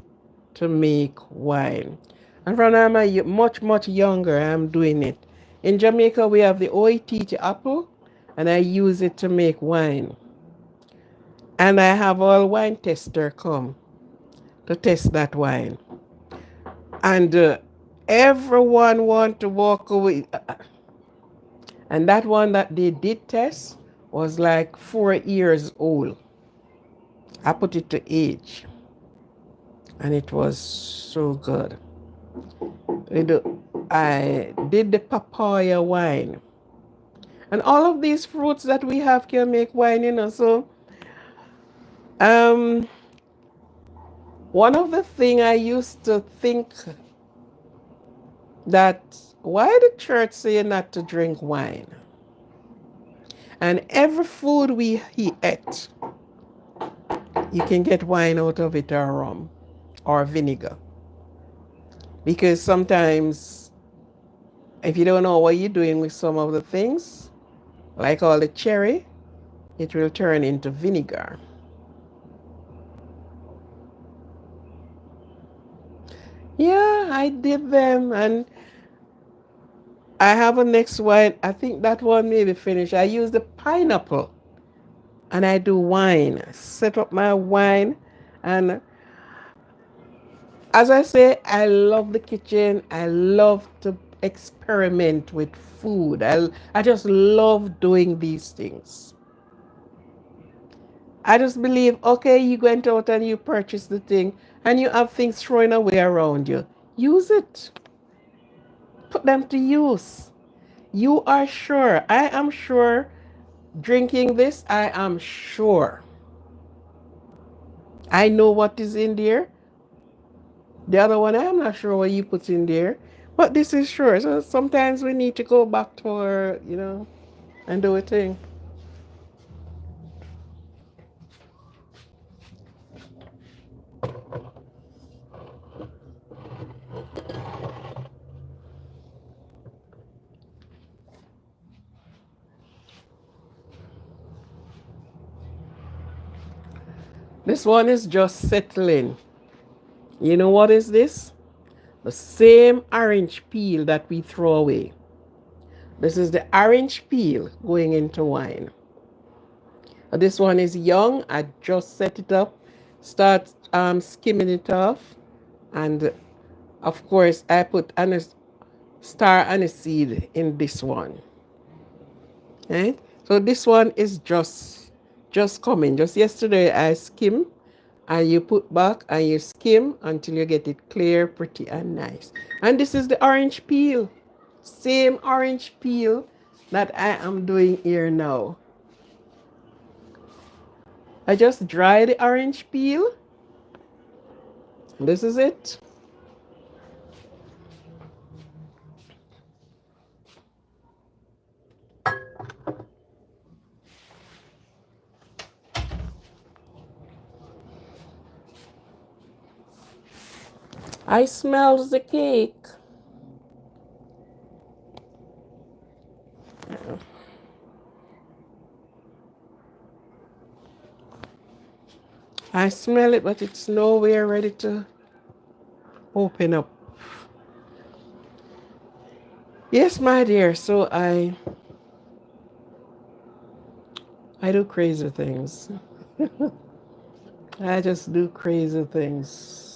to make wine. And from I'm much younger, I'm doing it. In Jamaica, we have the Oititi apple, and I use it to make wine. And I have all wine tester come to test that wine. And everyone want to walk away. And that one that they did test was like 4 years old. I put it to age, and it was so good. I did the papaya wine. And all of these fruits that we have can make wine, you know. So um, one of the thing I used to think that why the church say not to drink wine? And every food we eat, you can get wine out of it or rum or vinegar. Because sometimes if you don't know what you're doing with some of the things, like all the cherry, it will turn into vinegar. Yeah, I did them, and I have a next wine. I think that one may be finished. I use the pineapple and I do wine. Set up my wine, and as I say, I love the kitchen. I love to experiment with food. I just love doing these things. I just believe, okay, you went out and you purchased the thing and you have things thrown away around you. Use it. Put them to use. You are sure. I am sure drinking this, I am sure. I know what is in there. The other one, I'm not sure what you put in there. But this is sure. So sometimes we need to go back to our, and do a thing. This one is just settling. You know what is this? The same orange peel that we throw away. This is the orange peel going into wine. This one is young. I just set it up, start skimming it off, and of course I put star aniseed in this one. Right? So this one is just coming. Just yesterday I skimmed, and you put back and you skim until you get it clear, pretty, and nice. And this is the orange peel. Same orange peel that I am doing here now. I just dry the orange peel. This is it. I smelled the cake. I smell it, but it's nowhere ready to open up. Yes, my dear. So I do crazy things. I just do crazy things.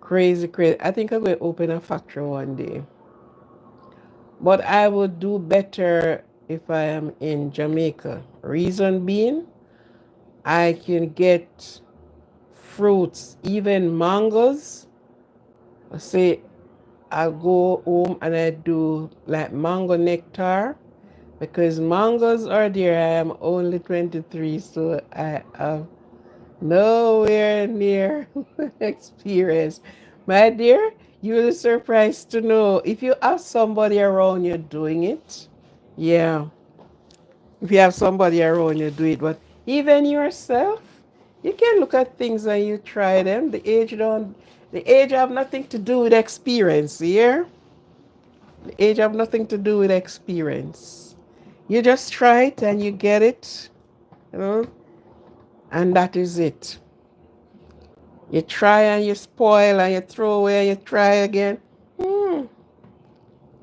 Crazy, crazy. I think I'm going to open a factory one day. But I would do better if I am in Jamaica. Reason being, I can get fruits, even mangoes. Say I'll go home and I do like mango nectar because mangoes are there. I am only 23, so I have nowhere near experience. My dear, you will be surprised to know if you have somebody around you doing it. Yeah, if you have somebody around you do it, but even yourself, you can look at things and you try them. The age have nothing to do with experience, yeah? The age have nothing to do with experience. You just try it and you get it, you know, and that is it. You try and you spoil and you throw away and you try again. Hmm.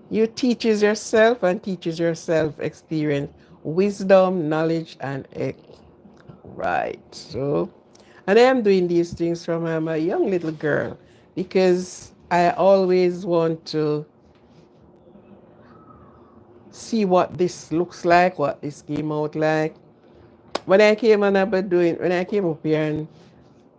You teaches yourself and teaches yourself experience, wisdom, knowledge, and right. So, and I am doing these things from I'm a young little girl because I always want to see what this looks like, what this came out like. When I came and I've been doing, when I came up here and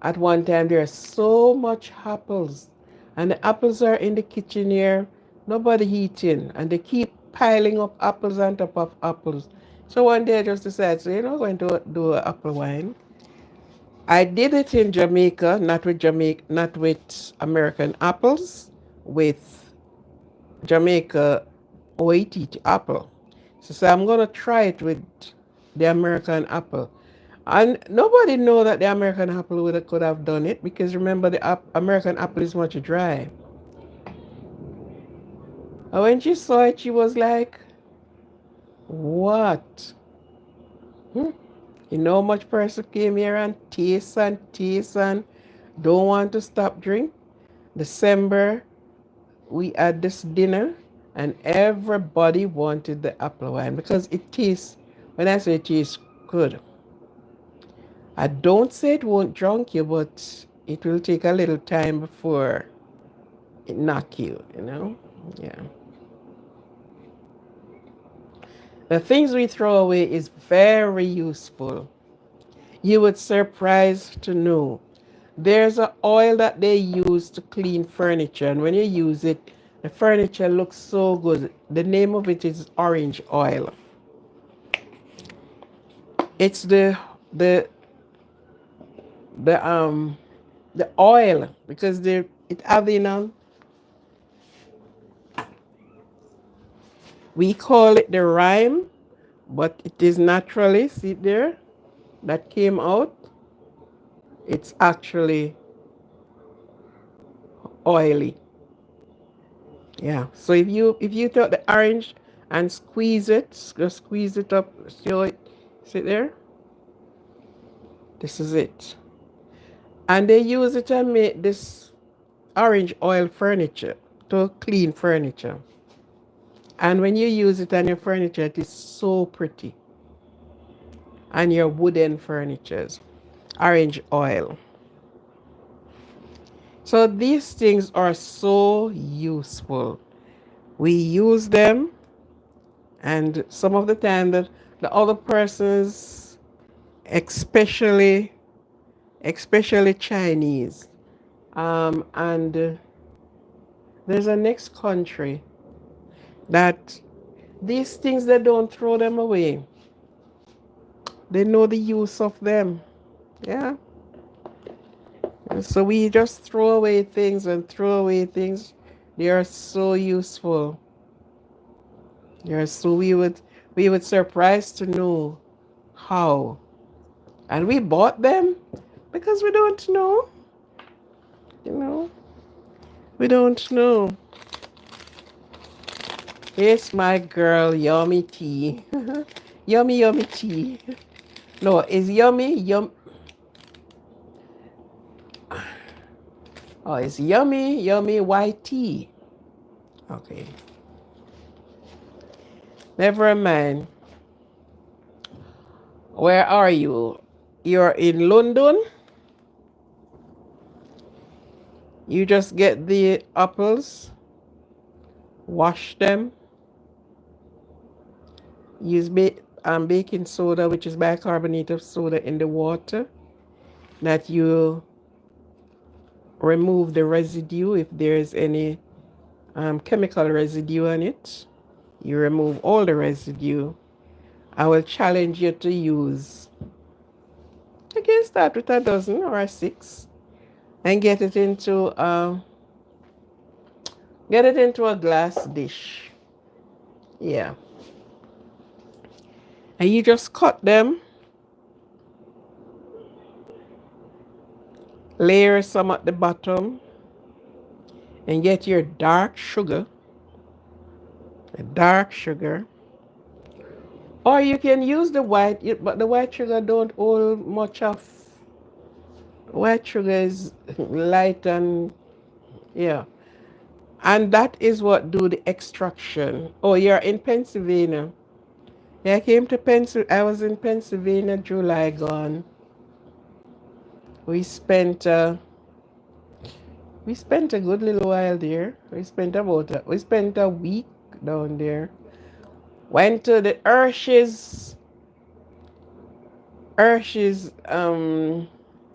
at one time there are so much apples and the apples are in the kitchen here, nobody eating and they keep piling up apples on top of apples. So one day I just decided, so I'm going to do an apple wine. I did it in Jamaica, not with American apples, with Jamaica Oaiti apple. So I'm gonna try it with the American apple. And nobody know that the American apple could have done it because remember the American apple is much dry. And when she saw it, she was like, "What? Hmm? You know, much person came here and taste and don't want to stop drink. December, we had this dinner and everybody wanted the apple wine because it tastes, when I say it tastes good, I don't say it won't drunk you, but it will take a little time before it knock you, you know? Yeah. The things we throw away is very useful. You would surprise to know. There's an oil that they use to clean furniture, and when you use it, the furniture looks so good. The name of it is orange oil. It's the the um the oil because it have we call it the rime, but it is naturally, see there, that came out. It's actually oily. Yeah. So if you take the orange and squeeze it, just squeeze it up, see there? This is it. And they use it to make this orange oil furniture, to clean furniture. And when you use it on your furniture, it is so pretty. And your wooden furnitures. Orange oil. So these things are so useful. We use them, and some of the time that the other persons, especially Chinese, and there's a next country that these things they don't throw them away. They know the use of them. Yeah. So we just throw away things and throw away things. They are so useful. Yeah, so we would surprise to know how. And we bought them because we don't know, you know. We don't know. It's my girl, yummy tea. Yummy, yummy tea. No, it's yummy, oh, it's yummy, yummy white tea. Okay. Never mind. Where are you? You're in London? You just get the apples, wash them, use baking soda, which is bicarbonate of soda, in the water, that you remove the residue if there's any chemical residue on it. You remove all the residue. I will challenge you to use, I can start with a dozen or a six, and get it into a glass dish. Yeah. And you just cut them, layer some at the bottom, and get your dark sugar. The dark sugar. Or you can use the white, but the white sugar don't hold much of. White sugar is light and yeah. And that is what do the extraction. Oh, you're in Pennsylvania. Yeah, I came to Pennsylvania. I was in Pennsylvania July gone. We spent uh, we spent a good little while there. We spent a week down there. Went to the Hershey's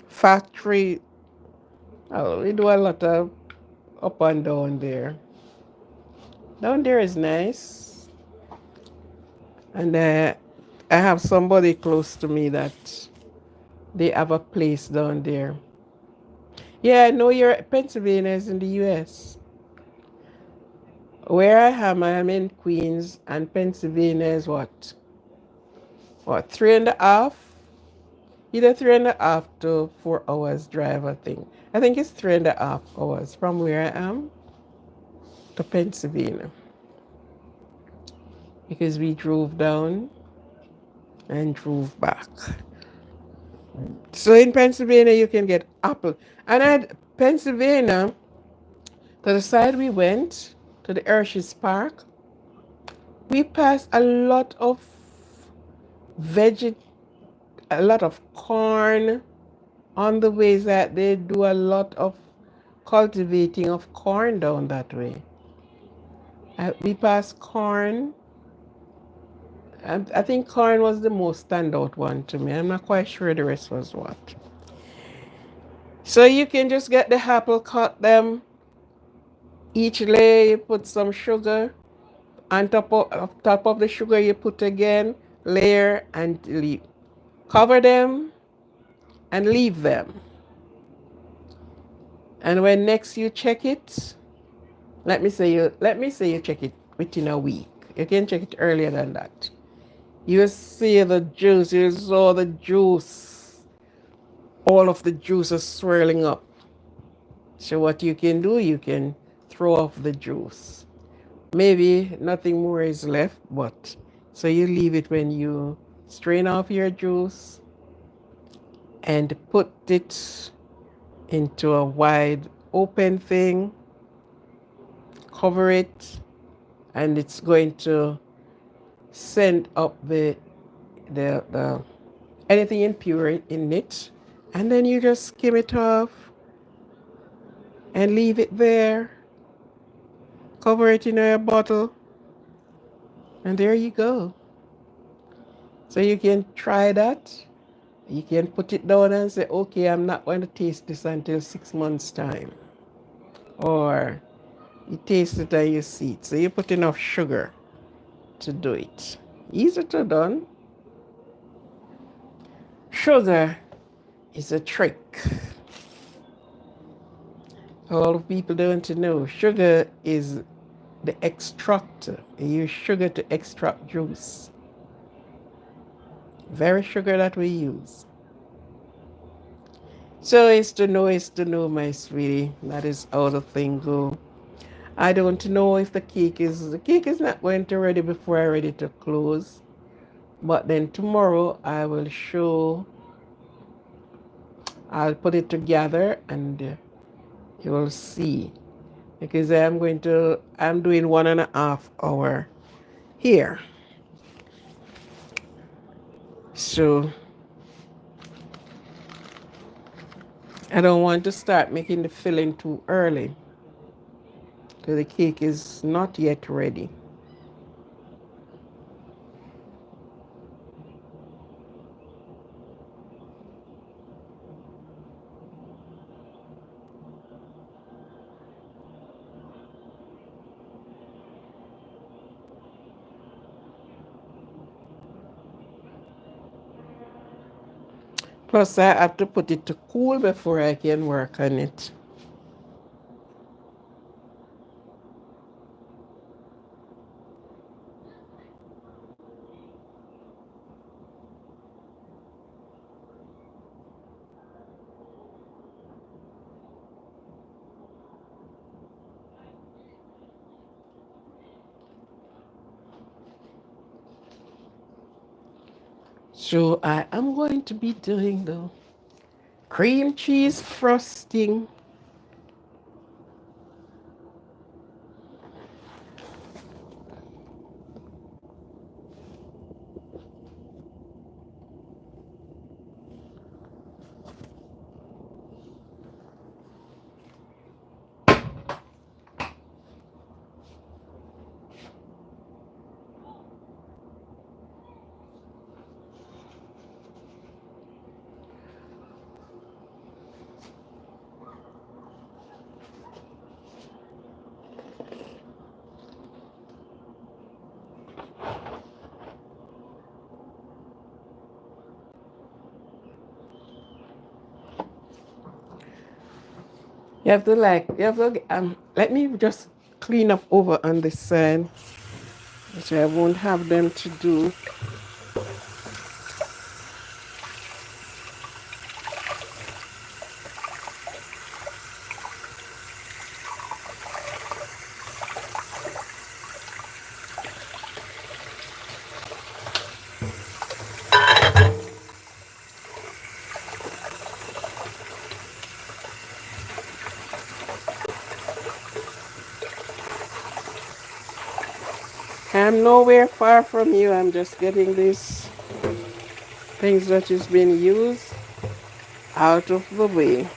factory. Oh, we do a lot of up and down there. Down there is nice. And I have somebody close to me that they have a place down there. Yeah, I know Pennsylvania is in the US. Where I am in Queens, and Pennsylvania is what? What, 3.5? Either 3.5 to 4 hours drive, I think. I think it's 3.5 hours from where I am to Pennsylvania. Because we drove down and drove back. So in Pennsylvania, you can get apple. And at Pennsylvania, to the side we went, to the Hershey's Park, we passed veg, a lot of corn on the ways that they do a lot of cultivating of corn down that way. We passed corn. I think corn was the most standout one to me. I'm not quite sure the rest was what. So you can just get the apple, cut them. Each layer you put some sugar. On top of the sugar you put again, layer and leave. Cover them and leave them. And when next you check it, let me say you check it within a week. You can check it earlier than that. You see the juice, you saw the juice. All of the juice is swirling up. So what you can do, you can throw off the juice. Maybe nothing more is left, but so you leave it when you strain off your juice and put it into a wide open thing, cover it, and it's going to send up the anything impure in it, and then you just skim it off and leave it there. Cover it in a bottle, and there you go. So you can try that. You can put it down and say, okay, I'm not going to taste this until 6 months' time. Or you taste it and you see it. So you put enough sugar to do it. Easy to done. Sugar is a trick. A lot of people don't know. Sugar is the extractor. You use sugar to extract juice. Very sugar that we use. So it's to know, my sweetie. That is how the thing go. I don't know if the cake is not going to ready before I ready to close. But then tomorrow I will show, I'll put it together and you will see. Because I'm doing 1.5 hour here. So I don't want to start making the filling too early because the cake is not yet ready. Plus, I have to put it to cool before I can work on it. So I am going to be doing the cream cheese frosting. You have to, let me just clean up over on this side, which I won't have them to do. I'm nowhere far from you. I'm just getting these things that is being used out of the way.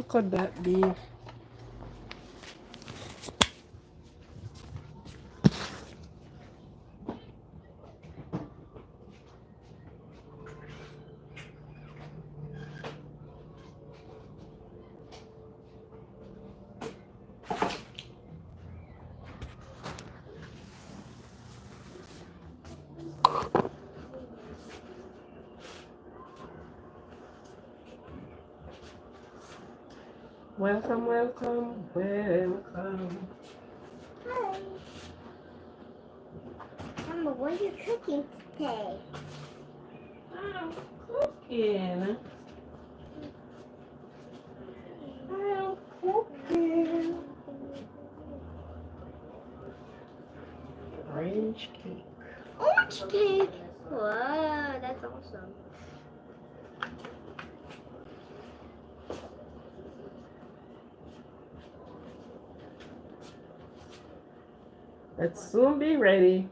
could that be? Welcome, welcome, welcome. Hi. Mama, what are you cooking today? I'm cooking. I'm cooking. Orange cake. Orange cake. Wow, that's awesome. Let's soon be ready.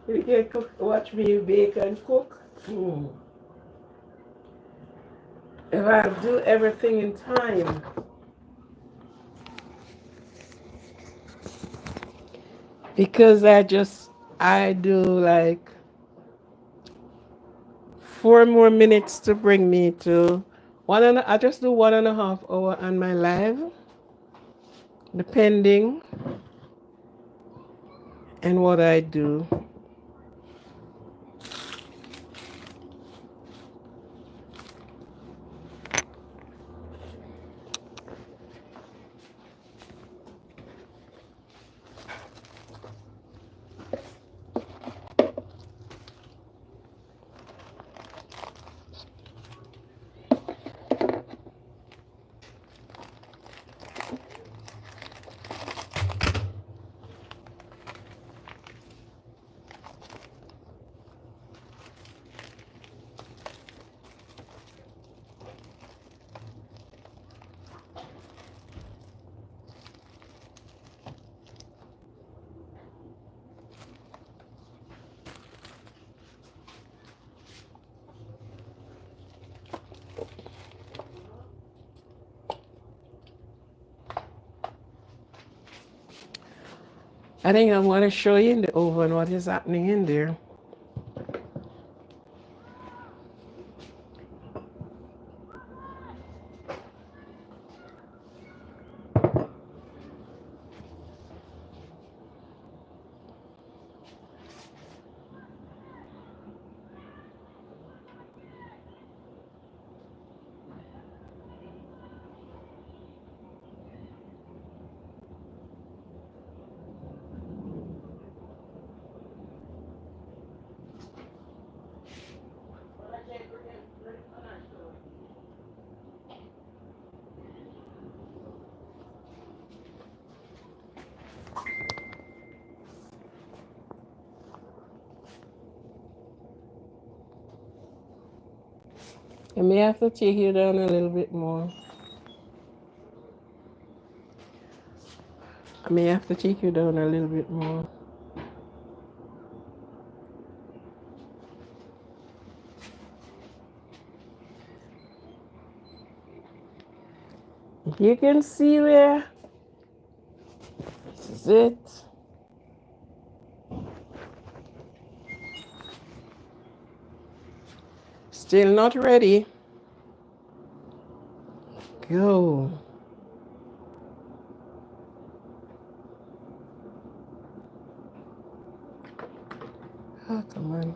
You can cook, watch me bake and cook. If I do everything in time. Because I do like 4 more minutes to bring me to I just do 1.5 hour on my live, depending and what I do. I think I want to show you in the oven what is happening in there. I may have to take you down a little bit more. I may have to take you down a little bit more. You can see where this is it. Still not ready. Go. Oh, come on.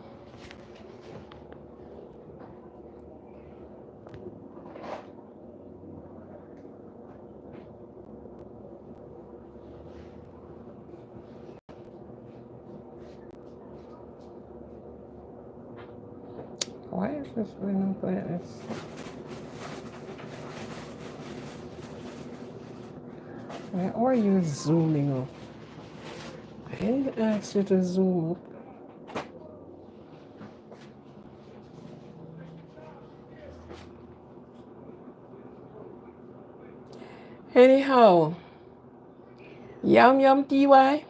Why is this going up like this? Why are you zooming up? I didn't ask you to zoom up. Anyhow, yum yum TY.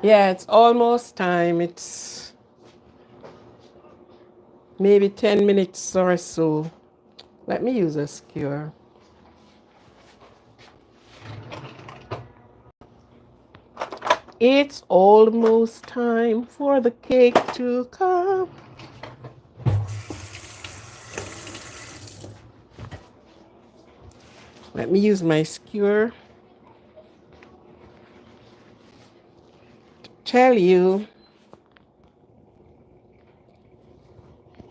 Yeah, it's almost time. It's maybe 10 minutes or so. Let me use a skewer. It's almost time for the cake to come. Let me use my skewer to tell you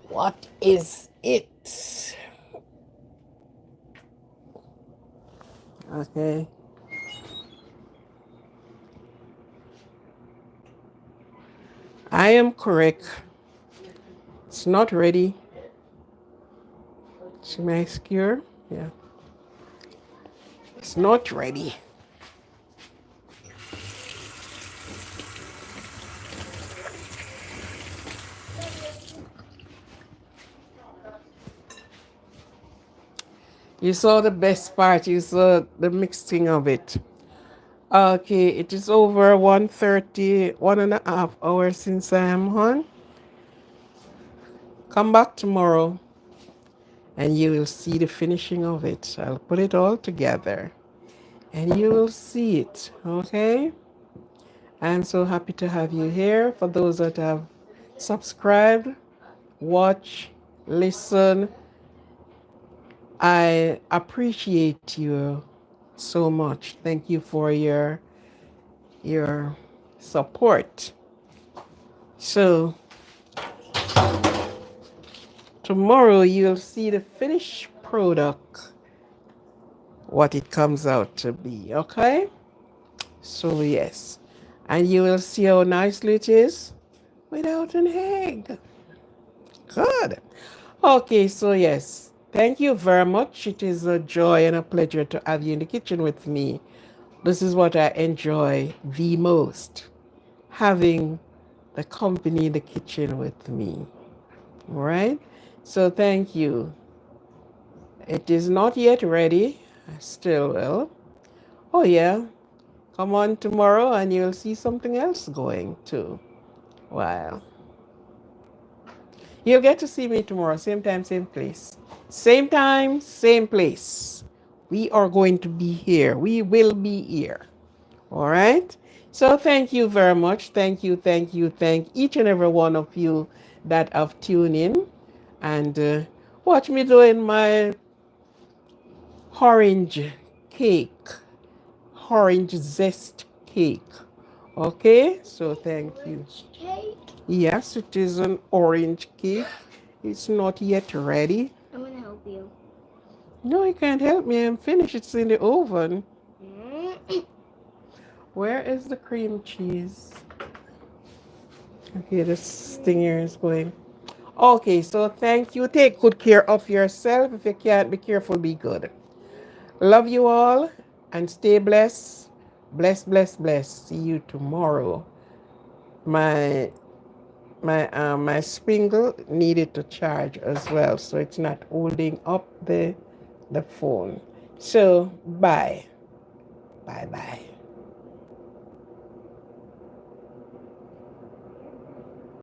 what is it. Okay. I am correct. It's not ready. See my skewer? Yeah. It's not ready. You saw the best part. You saw the mixing of it. Okay, it is over 1:30, 1.5 hours since I am on. Come back tomorrow and you will see the finishing of it. I'll put it all together and you will see it. Okay? I'm so happy to have you here. For those that have subscribed, watch, listen, I appreciate you so much. Thank you for your support. So tomorrow you'll see the finished product, what it comes out to be, okay? So yes. And you will see how nicely it is without an egg. Good. Okay, so yes. Thank you very much. It is a joy and a pleasure to have you in the kitchen with me. This is what I enjoy the most, having the company in the kitchen with me. All right? So thank you. It is not yet ready. I still will. Oh, yeah. Come on tomorrow and you'll see something else going too. Wow. You'll get to see me tomorrow, same time, same place. Same time, same place. We are going to be here. We will be here. All right? So thank you very much. Thank you, thank you, thank each and every one of you that have tuned in and watch me doing my orange cake, orange zest cake. Okay? So thank you. Orange cake. Yes, it is an orange cake. It's not yet ready. I'm gonna help you. No, you can't help me. I'm finished. It's in the oven. Mm. Where is the cream cheese? Okay, this thing here is going. Okay, so thank you. Take good care of yourself. If you can't be careful, be good. Love you all and stay blessed. Bless, bless, bless. See you tomorrow. My my springle needed to charge as well, so it's not holding up the phone. So bye. Bye bye.